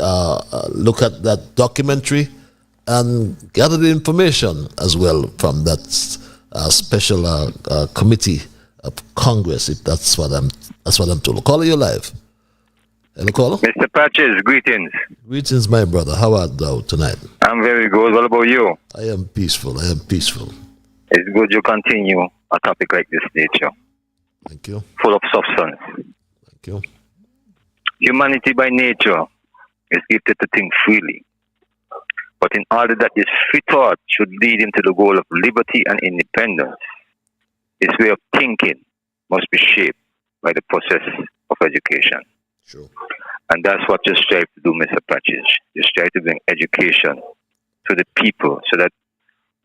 look at that documentary and gather the information as well from that special committee of Congress, if that's what I'm told. Caller, you live. Hello, caller. Mr. Patches, greetings. Greetings, my brother. How art thou tonight? I'm very good. What about you? I am peaceful. I am peaceful. It's good you continue a topic like this nature. Thank you. Full of substance. Thank you. Humanity by nature is gifted to think freely. But in order that this free thought should lead him to the goal of liberty and independence, his way of thinking must be shaped by the process of education. Sure. And that's what you strive to do, Mr. Patches. You strive to bring education to the people so that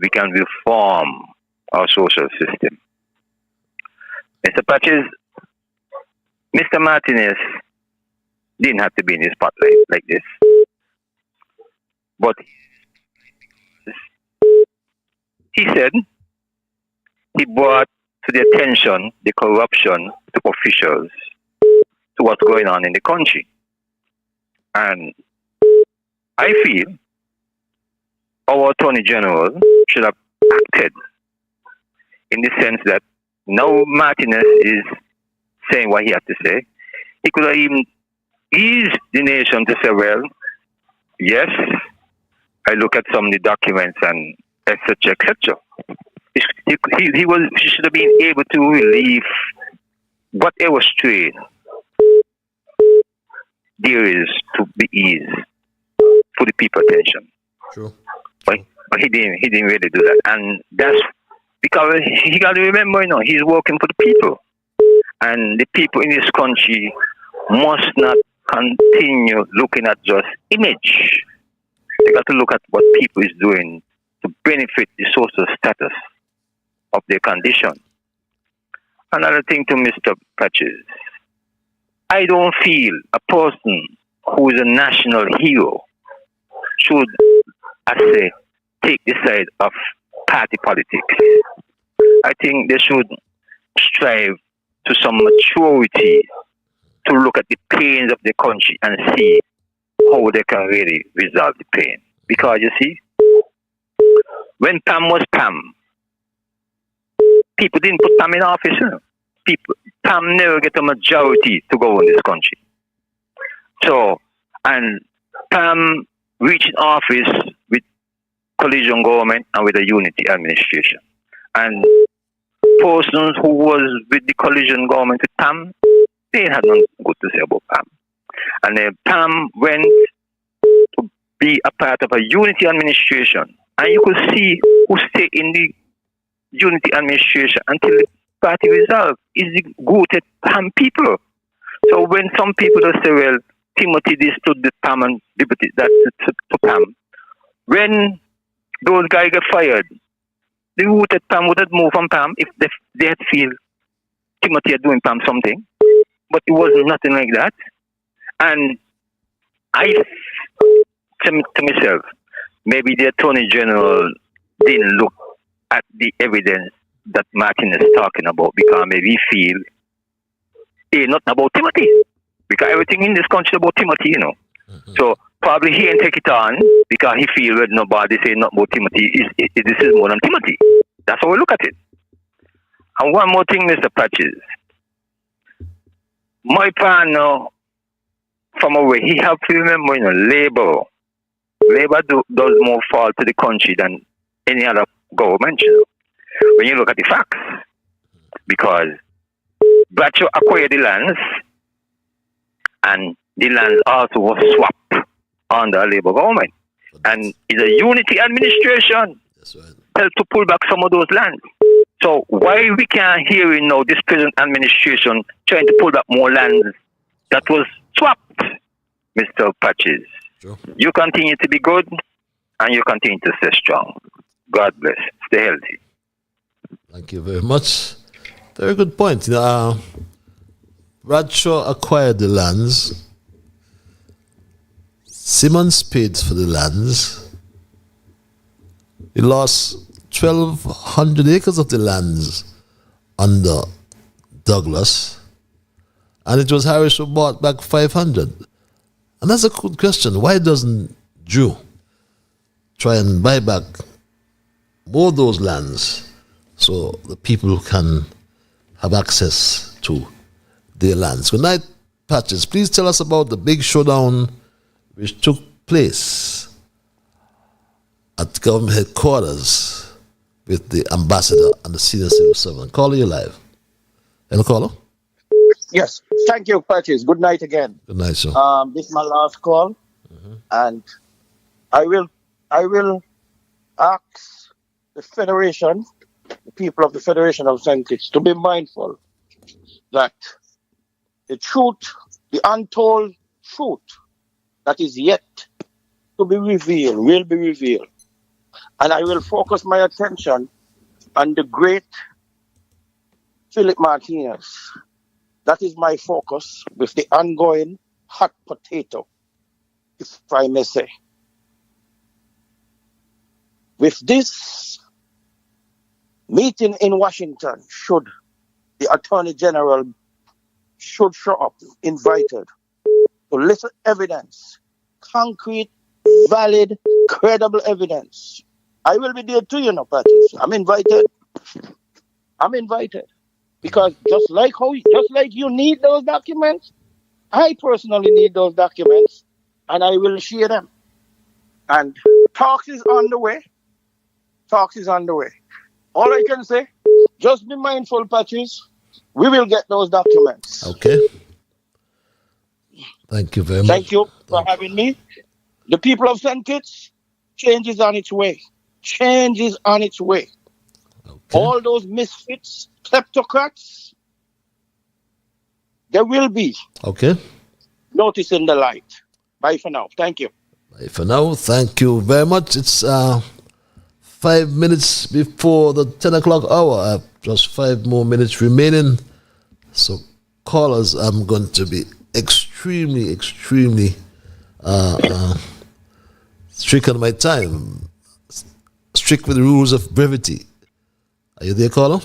we can reform our social system. Mr. Patches, Mr. Martinez didn't have to be in the spotlight like this. But he said he brought to the attention the corruption to officials, to what's going on in the country. And I feel our Attorney General should have acted in the sense that now Martinez is saying what he has to say. He could have even eased the nation to say, well, yes, I look at some of the documents and etc., etc. He should have been able to relieve whatever strain there is to be eased for the people attention. True. But he didn't really do that. And that's because he got to remember, he's working for the people. And the people in this country must not continue looking at just image. They got to look at what people is doing to benefit the social status of their condition. Another thing to Mr. Patches, I don't feel a person who is a national hero should, I say, take the side of party politics. I think they should strive to some maturity to look at the pains of the country and see how they can really resolve the pain. Because you see, when Pam was Pam, people didn't put Pam in office. Pam never get a majority to go in this country. So, and Pam reached office with coalition government and with a unity administration. And persons who was with the coalition government with Pam, they had nothing good to say about Pam. And then Pam went to be a part of a unity administration. And you could see who stayed in the unity administration until the party resolved is the good Pam people. So when some people say, well, Timothy this stood the Pam and liberty, that's to Pam. When those guys get fired, the rooted Pam would have moved from Pam if they had feel Timothy had doing Pam something. But it was nothing like that. And I said to myself, maybe the Attorney General didn't look at the evidence that Martin is talking about because maybe he feel it's not about Timothy. Because everything in this country is about Timothy, So probably he didn't take it on because he feel that nobody say not about Timothy. This is more than Timothy. That's how we look at it. And one more thing, Mr. Patches. My partner from away, he have to remember, Labour does more fall to the country than any other government, when you look at the facts. Because Bradshaw acquired the lands, and the lands also was swapped under Labour government. And it's a unity administration helped to pull back some of those lands. So why we can't hear now this present administration trying to pull back more lands that was swapped, Mr. Patches? Sure. You continue to be good and you continue to stay strong. God bless. Stay healthy. Thank you very much. Very good point. Bradshaw acquired the lands. Simmons paid for the lands. We lost 1,200 acres of the lands under Douglas, and it was Harris who bought back 500. And that's a good question. Why doesn't Drew try and buy back more of those lands so the people can have access to their lands? Good night, Patches. Please tell us about the big showdown which took place at government headquarters with the ambassador and the senior civil servant. Caller, you live. Hello, caller. Yes, thank you, Patches. Good night again. Good night, sir. This is my last call, and I will ask the Federation, the people of the Federation of St. Kitts, to be mindful that the truth, the untold truth that is yet to be revealed, will be revealed. And I will focus my attention on the great Philip Martinez. That is my focus with the ongoing hot potato, if I may say. With this meeting in Washington, should the Attorney General should show up invited to listen evidence, concrete, valid, credible evidence. I will be there too, Patches. I'm invited. Because just like you need those documents, I personally need those documents, and I will share them. And talks is on the way. All I can say, just be mindful, Patches. We will get those documents. Okay. Thank you very much. Thank you for having me. The people of St. Kitts, change is on its way. Okay. All those misfits, kleptocrats, there will be. Okay. Notice in the light. Bye for now. Thank you. Bye for now. Thank you very much. It's 5 minutes before the 10 o'clock hour. I have just 5 more minutes remaining. So, callers, I'm going to be extremely strict on my time. Strict with the rules of brevity. Are you there, caller?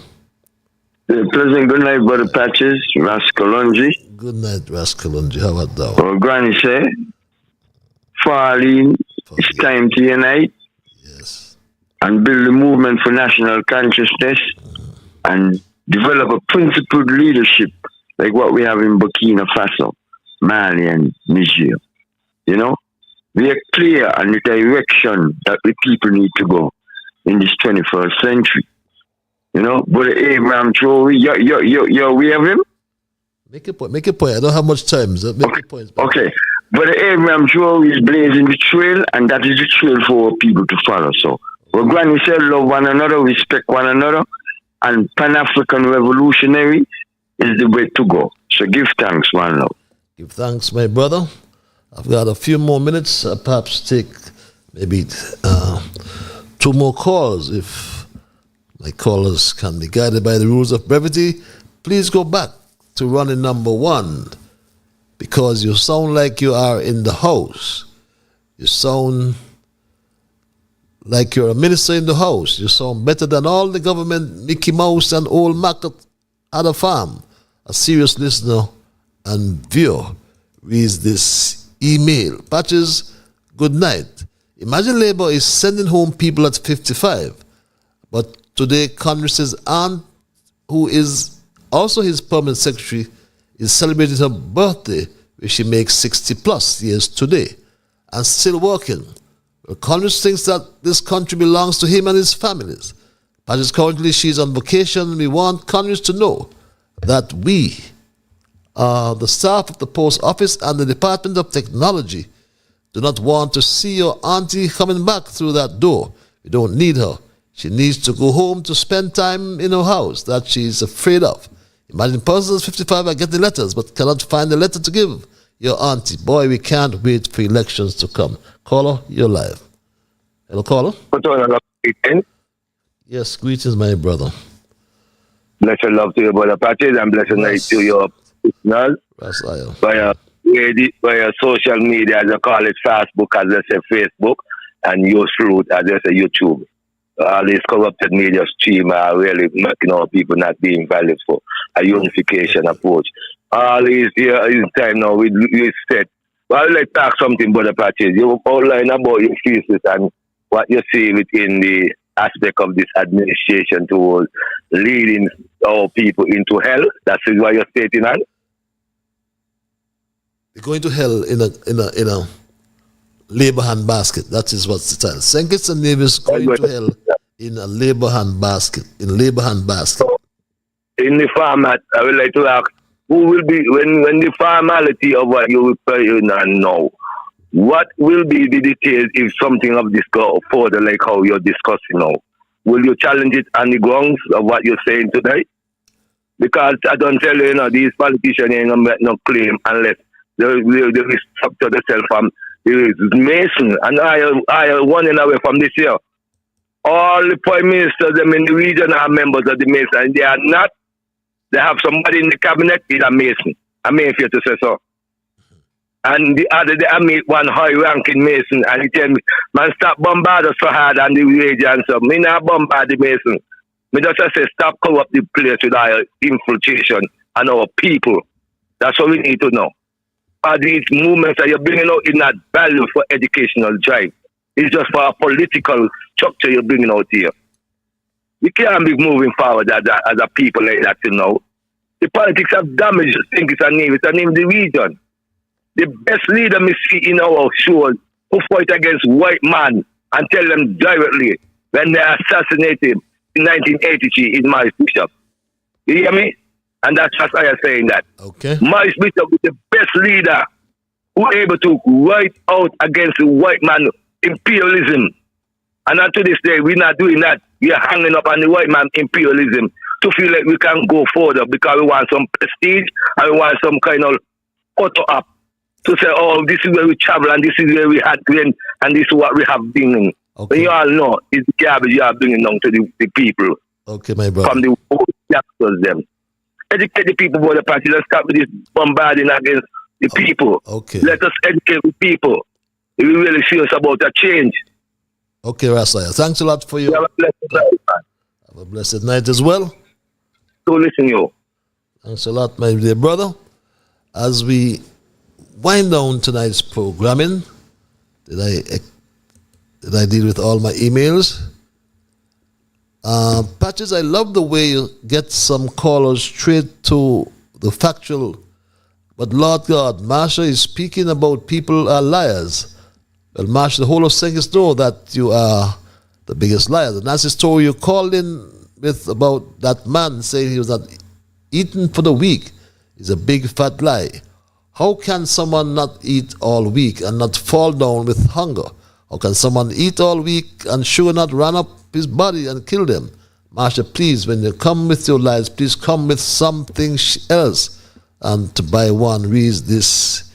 Pleasant good night, Brother Patches, Rascalonji. Good night, Rascalonji. How about that? Well, Granny said, Farley, it's time to unite. Yes. And build a movement for national consciousness and develop a principled leadership like what we have in Burkina Faso, Mali, and Niger. You know, we are clear on the direction that the people need to go in this 21st century. You know, Brother Abraham Troy, you're aware of him? Make a point. I don't have much time. So make a point. Okay. Brother Abraham Troy is blazing the trail, and that is the trail for people to follow. So, we're going to say love one another, respect one another, and Pan-African revolutionary is the way to go. So give thanks, one love. Give thanks, my brother. I've got a few more minutes. I'll perhaps take maybe 2 more calls. If my callers can be guided by the rules of brevity, please go back to running number 1, because you sound like you are in the house. You sound like you're a minister in the house. You sound better than all the government Mickey Mouse and old Mac at a farm. A serious listener and viewer reads this email. Patches, good night. Imagine Labour is sending home people at 55, but today Congress's aunt, who is also his permanent secretary, is celebrating her birthday, where she makes 60 plus years today and still working. Well, Congress thinks that this country belongs to him and his families. Patches, currently she's on vacation. We want Congress to know that we, the staff of the post office and the Department of Technology, do not want to see your auntie coming back through that door. We don't need her. She needs to go home to spend time in her house that she's afraid of. Imagine persons 55 are getting letters but cannot find a letter to give your auntie. Boy, we can't wait for elections to come. Caller, you're live. Hello, caller. Yes, greetings, my brother. Blessed love to your brother Patches, and blessed night to your listeners. By social media, as I call it, Facebook, as I say Facebook, and YouTube, as I say YouTube. all these corrupted media stream are really making our people not being valued for a unification approach. All these here is time now we said, well, let's talk something about the patches. You outline about your thesis and what you see within the aspect of this administration towards leading our people into hell. That's what you're stating on. They're going to hell in a labor hand basket. That is what's the title. St. Kitts and Nevis going to hell in a labor hand basket. In labor hand basket. In the format, I would like to ask, who will be when the formality of what you will now? What will be the details if something of this go further, like how you're discussing now? Will you challenge it on the grounds of what you're saying today? Because I don't tell you, these politicians ain't gonna make no claim unless they restructure themselves from the Mason. And I are running away from this year. All the prime ministers them in the region are members of the Mason, and they are not. They have somebody in the cabinet is a Mason. I mean, if you to say so. And the other day I meet one high-ranking Mason, and he tell me, man, stop bombarding us so hard on the wage and so. Me not bombard the Mason. Me just say, stop cover up the place with our infiltration and our people. That's what we need to know. All these movements that you're bringing out is not value for educational drive. It's just for a political structure you're bringing out here. We can't be moving forward as a people like that, The politics have damaged St. Kitts and Nevis and in the region. The best leader we see in our shows who fight against white man and tell them directly when they assassinate him in 1983 is Maurice Bishop. You hear me? And that's just why I'm saying that. Okay. Maurice Bishop is the best leader who able to write out against the white man imperialism. And until this day, we're not doing that. We are hanging up on the white man imperialism to feel like we can go further because we want some prestige and we want some kind of auto up to say, oh, this is where we travel and this is where we had been and this is what we have been. Okay. But you all know it's the garbage you are bringing down to the people. Okay, my brother. From the old captors them. Educate the people about the party. Let's stop with this bombarding against the people. Okay. Let us educate the people. If we really serious about a change. Okay, Rasaya. Thanks a lot for your... Have a blessed night, man. Have a blessed night as well. So listen, you. Thanks a lot, my dear brother. As we wind down tonight's programming, did I deal with all my emails? Patches, I love the way you get some callers straight to the factual. But Lord God, Marsha is speaking about people are liars. Well, Marsha, the whole of St. Kitts know that you are the biggest liar. And that's the story you called in with about that man saying he was not eating for the week is a big fat lie. How can someone not eat all week and not fall down with hunger? How can someone eat all week and sugar not run up his body and kill them? Marsha, please, when you come with your lies, please come with something else. And to buy one, read this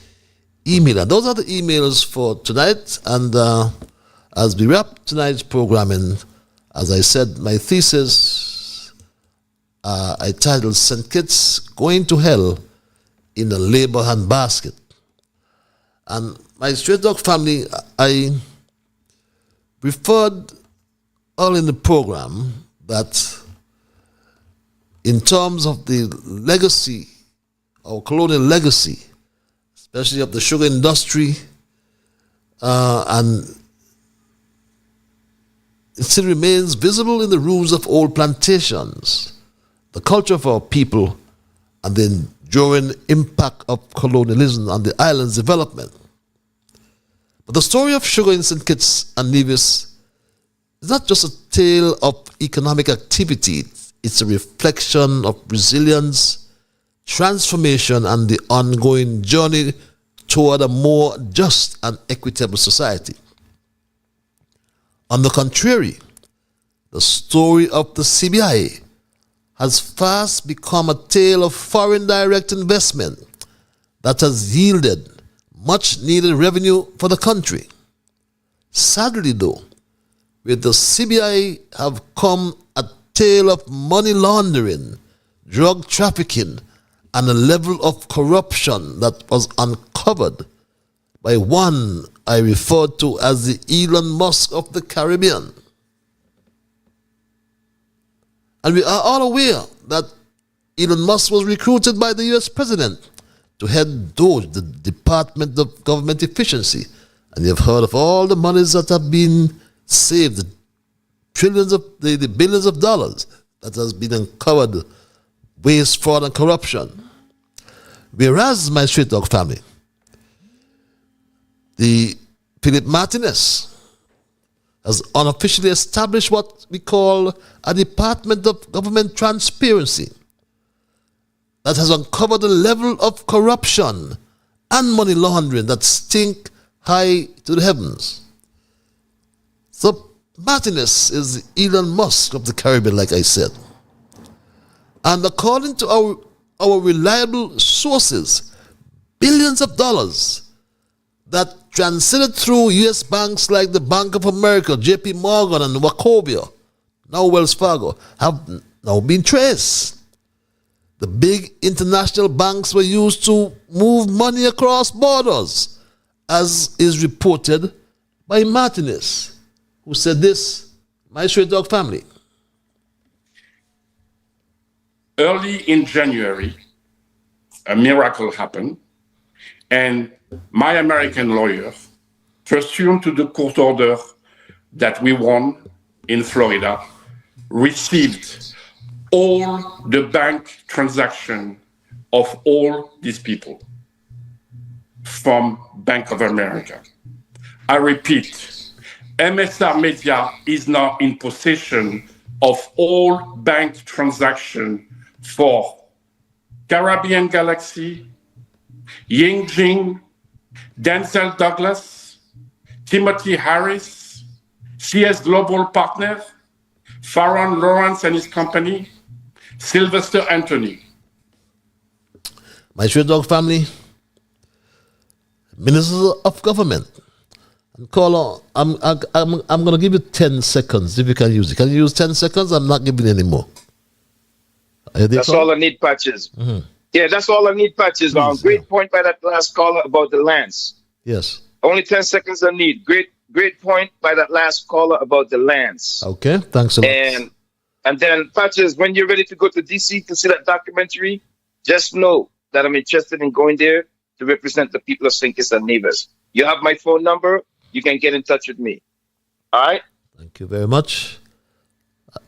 email. And those are the emails for tonight. And as we wrap tonight's programming, as I said, my thesis I titled St. Kitts Going to Hell in a Labor Hand Basket. And my Straight Dog family, I referred early in the program that in terms of the legacy, our colonial legacy, especially of the sugar industry, and it still remains visible in the ruins of old plantations, the culture of our people, and the enduring impact of colonialism on the island's development. But the story of sugar in St. Kitts and Nevis is not just a tale of economic activity, it's a reflection of resilience, transformation, and the ongoing journey toward a more just and equitable society. On the contrary, the story of the CBI has fast become a tale of foreign direct investment that has yielded much needed revenue for the country. Sadly though, with the CBI have come a tale of money laundering, drug trafficking, and a level of corruption that was uncovered by one I referred to as the Elon Musk of the Caribbean. And we are all aware that Elon Musk was recruited by the US president to head DOGE, the Department of Government Efficiency. And you've heard of all the monies that have been saved, the trillions of, the billions of dollars that has been uncovered, waste, fraud, and corruption. Whereas, my Straight Dog family, the Philip Martinez has unofficially established what we call a Department of Government Transparency that has uncovered a level of corruption and money laundering that stink high to the heavens. So Martinez is the Elon Musk of the Caribbean, like I said. And according to our reliable sources, billions of dollars that transcended through U.S. banks like the Bank of America, J.P. Morgan, and Wachovia, now Wells Fargo, have now been traced. The big international banks were used to move money across borders, as is reported by Martinez, who said this, my Straight Dog family. Early in January, a miracle happened, and my American lawyer, pursuant to the court order that we won in Florida, received all the bank transaction of all these people from Bank of America. I repeat, MSR Media is now in possession of all bank transaction for Caribbean Galaxy, Ying Jing, Denzel Douglas, Timothy Harris, CS Global Partner, Farron Lawrence and his company, Sylvester Anthony. My Straight Dog family, ministers of government, caller, I'm going to give you 10 seconds if you can use it. Can you use 10 seconds? I'm not giving any more. That's all I need, Patches. Mm-hmm. Yeah, that's all I need, Patches. Great point by that last caller about the lands. Yes. Only 10 seconds I need. Great point by that last caller about the lands. Okay, thanks a lot. And then, Patches, when you're ready to go to DC to see that documentary, just know that I'm interested in going there to represent the people of St. Kitts and Nevis. You have my phone number. You can get in touch with me. All right? Thank you very much.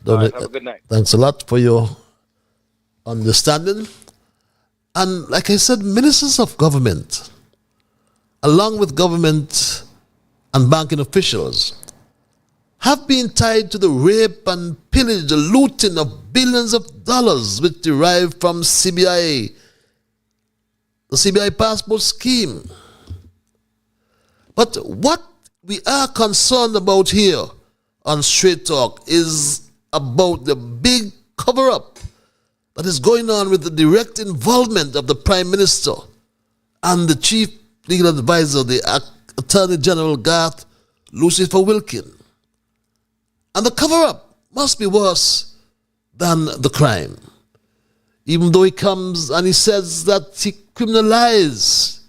All right, have a good night. Thanks a lot for your understanding. And like I said, ministers of government, along with government and banking officials, have been tied to the rape and pillage, the looting of billions of dollars which derive from CBI, the CBI passport scheme. But what we are concerned about here on Straight Talk is about the big cover-up that is going on with the direct involvement of the Prime Minister and the Chief Legal Advisor, the Attorney General Garth Lucifer Wilkin. And the cover-up must be worse than the crime. Even though he comes and he says that he criminalizes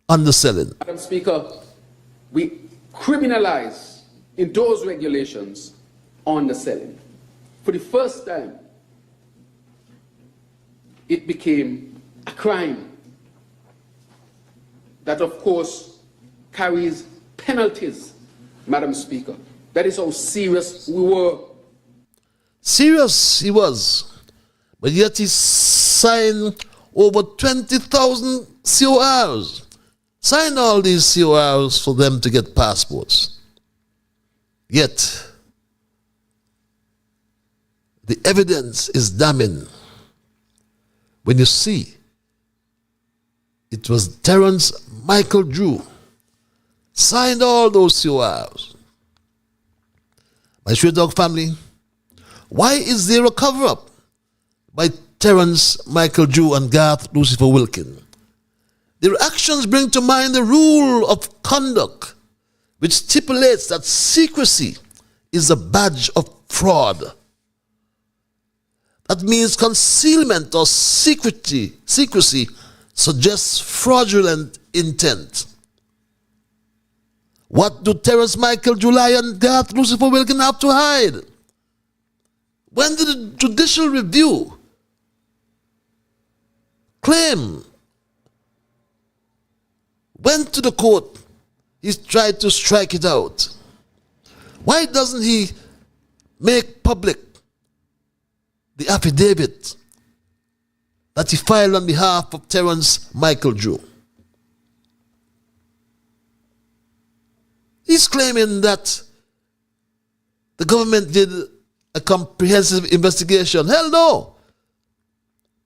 underselling. Madam Speaker, we criminalize in those regulations underselling. For the first time, it became a crime that, of course, carries penalties, Madam Speaker. That is how serious we were. Serious he was, but yet he signed over 20,000 CORs. Signed all these CORs for them to get passports. Yet, the evidence is damning. When you see, it was Terence Michael Drew signed all those CORs. My Straight Dog family, why is there a cover-up by Terence Michael Drew and Garth Lucifer Wilkin? Their actions bring to mind the rule of conduct, which stipulates that secrecy is a badge of fraud. That means concealment or secrecy suggests fraudulent intent. What do Terence Michael July and Garth Lucifer Wilkin have to hide? When the judicial review claim went to the court, he tried to strike it out. Why doesn't he make public the affidavit that he filed on behalf of Terrence Michael Drew? He's claiming that the government did a comprehensive investigation. Hell no!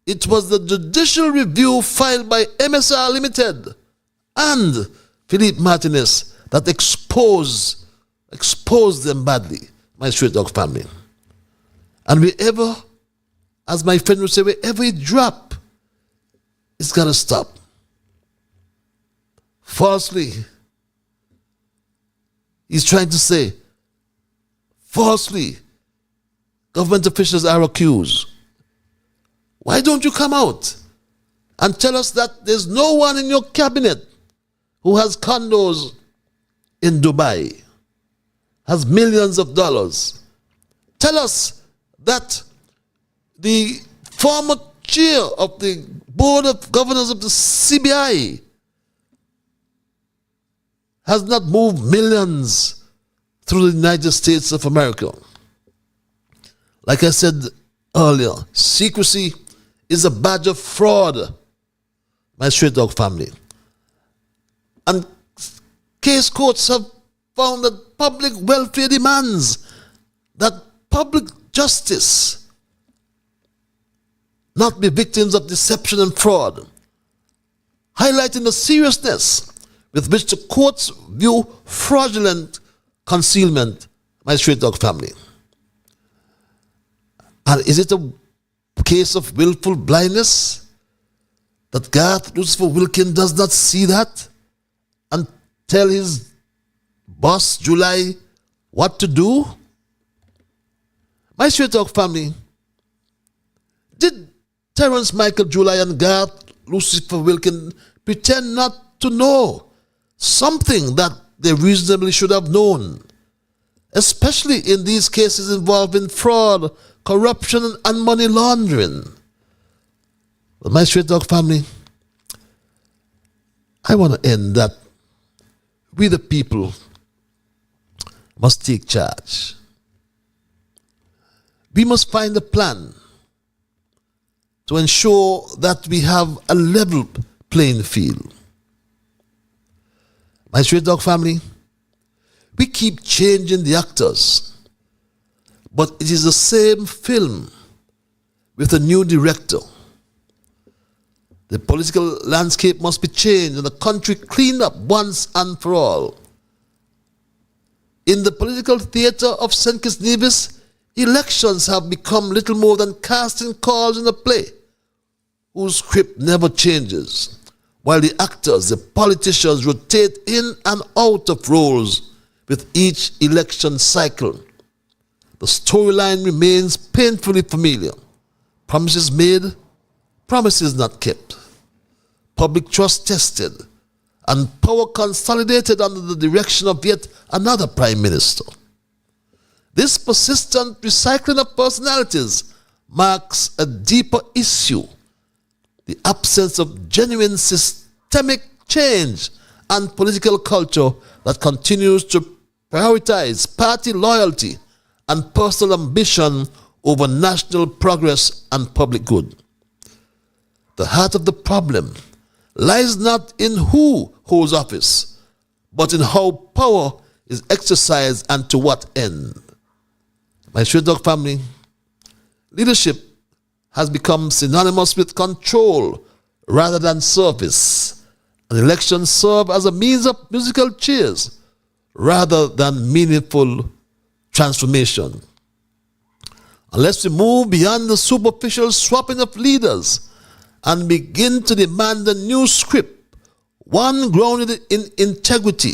It was the judicial review filed by MSR Limited and Philippe Martinez that exposed them badly, my Straight Dog family. And wherever, as my friend would say, wherever it drop, it's got to stop. Falsely, he's trying to say, falsely, government officials are accused. Why don't you come out and tell us that there's no one in your cabinet who has condos in Dubai, has millions of dollars? Tell us that the former chair of the board of governors of the CBI has not moved millions through the United States of America. Like I said earlier, secrecy is a badge of fraud, my Straight Dog family. And case courts have found that public welfare demands that public justice not be victims of deception and fraud, highlighting the seriousness with which the courts view fraudulent concealment, my Straight Dog family. And is it a case of willful blindness that Garth Lucifer Wilkin does not see that and tell his boss July what to do? My Straight Dog family, did Terrence Michael July and Garth Lucifer Wilkin pretend not to know something that they reasonably should have known, especially in these cases involving fraud, corruption, and money laundering? But my Straight Dog family, I want to end that we the people must take charge. We must find a plan to ensure that we have a level playing field. My Straight Dog family, we keep changing the actors, but it is the same film with a new director. The political landscape must be changed and the country cleaned up once and for all. In the political theater of St. Kitts Nevis, elections have become little more than casting calls in a play whose script never changes, while the actors, the politicians, rotate in and out of roles with each election cycle. The storyline remains painfully familiar. Promises made, promises not kept. Public trust tested, and power consolidated under the direction of yet another prime minister. This persistent recycling of personalities marks a deeper issue: the absence of genuine systemic change and political culture that continues to prioritize party loyalty and personal ambition over national progress and public good. The heart of the problem lies not in who holds office, but in how power is exercised and to what end. My Straight Dog family, leadership has become synonymous with control rather than service, and elections serve as a means of musical chairs rather than meaningful transformation. Unless we move beyond the superficial swapping of leaders and begin to demand a new script, one grounded in integrity,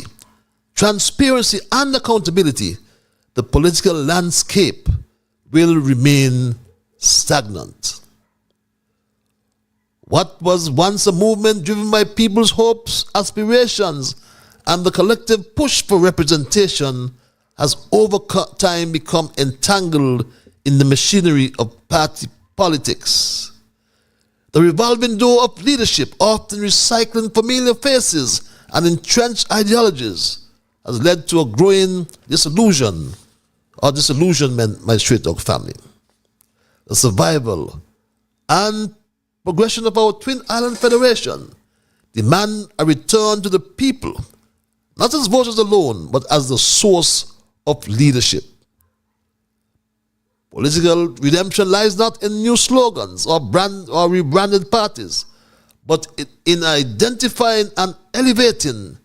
transparency, and accountability, the political landscape will remain stagnant. What was once a movement driven by people's hopes, aspirations, and the collective push for representation has over time become entangled in the machinery of party politics. The revolving door of leadership, often recycling familiar faces and entrenched ideologies, has led to a growing disillusionment, my Straight Dog family. The survival and progression of our Twin Island Federation demand a return to the people, not as voters alone, but as the source of leadership. Political redemption lies not in new slogans or rebranded parties, but in identifying and elevating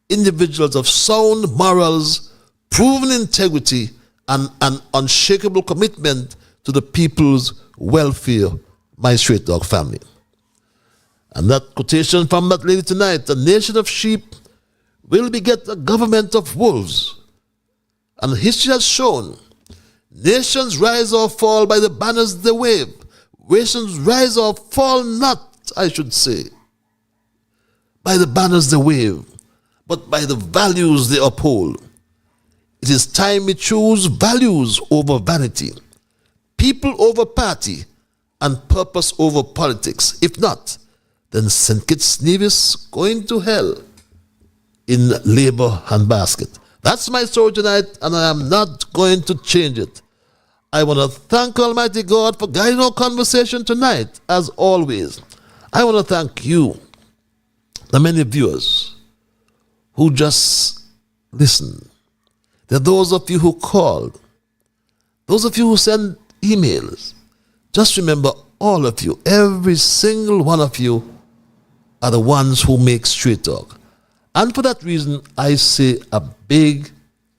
individuals of sound morals, proven integrity, and an unshakable commitment to the people's welfare, my Straight Dog family. And that quotation from that lady tonight, a nation of sheep will beget a government of wolves. And history has shown nations rise or fall by the banners they wave. Nations rise or fall not, I should say, by the banners they wave, but by the values they uphold. It is time we choose values over vanity, people over party, and purpose over politics. If not, then St. Kitts Nevis going to hell in Labour Handbasket. That's my story tonight, and I am not going to change it. I want to thank Almighty God for guiding our conversation tonight, as always. I want to thank you, the many viewers who just listen. There are those of you who called, those of you who send emails. Just remember, all of you, every single one of you, are the ones who make Straight Talk. And for that reason, I say a big,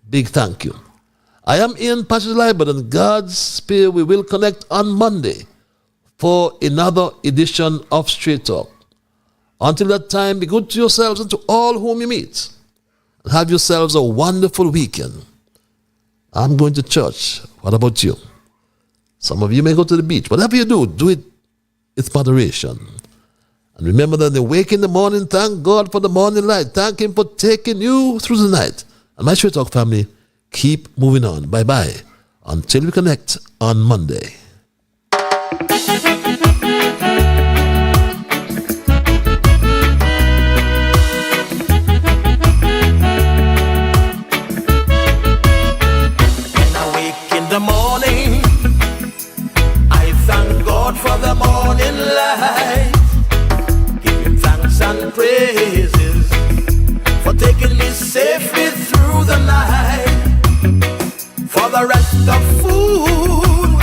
big thank you. I am Ian Patches Liburd, and God's Spear, we will connect on Monday for another edition of Straight Talk. Until that time, be good to yourselves and to all whom you meet. And have yourselves a wonderful weekend. I'm going to church. What about you? Some of you may go to the beach. Whatever you do it with moderation. And remember that when you wake in the morning, thank God for the morning light. Thank Him for taking you through the night. And my Straight Talk family, keep moving on. Bye-bye. Until we connect on Monday. For the morning light, give Him thanks and praises for taking me safely through the night, for the rest of food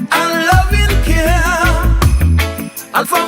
and loving care, and for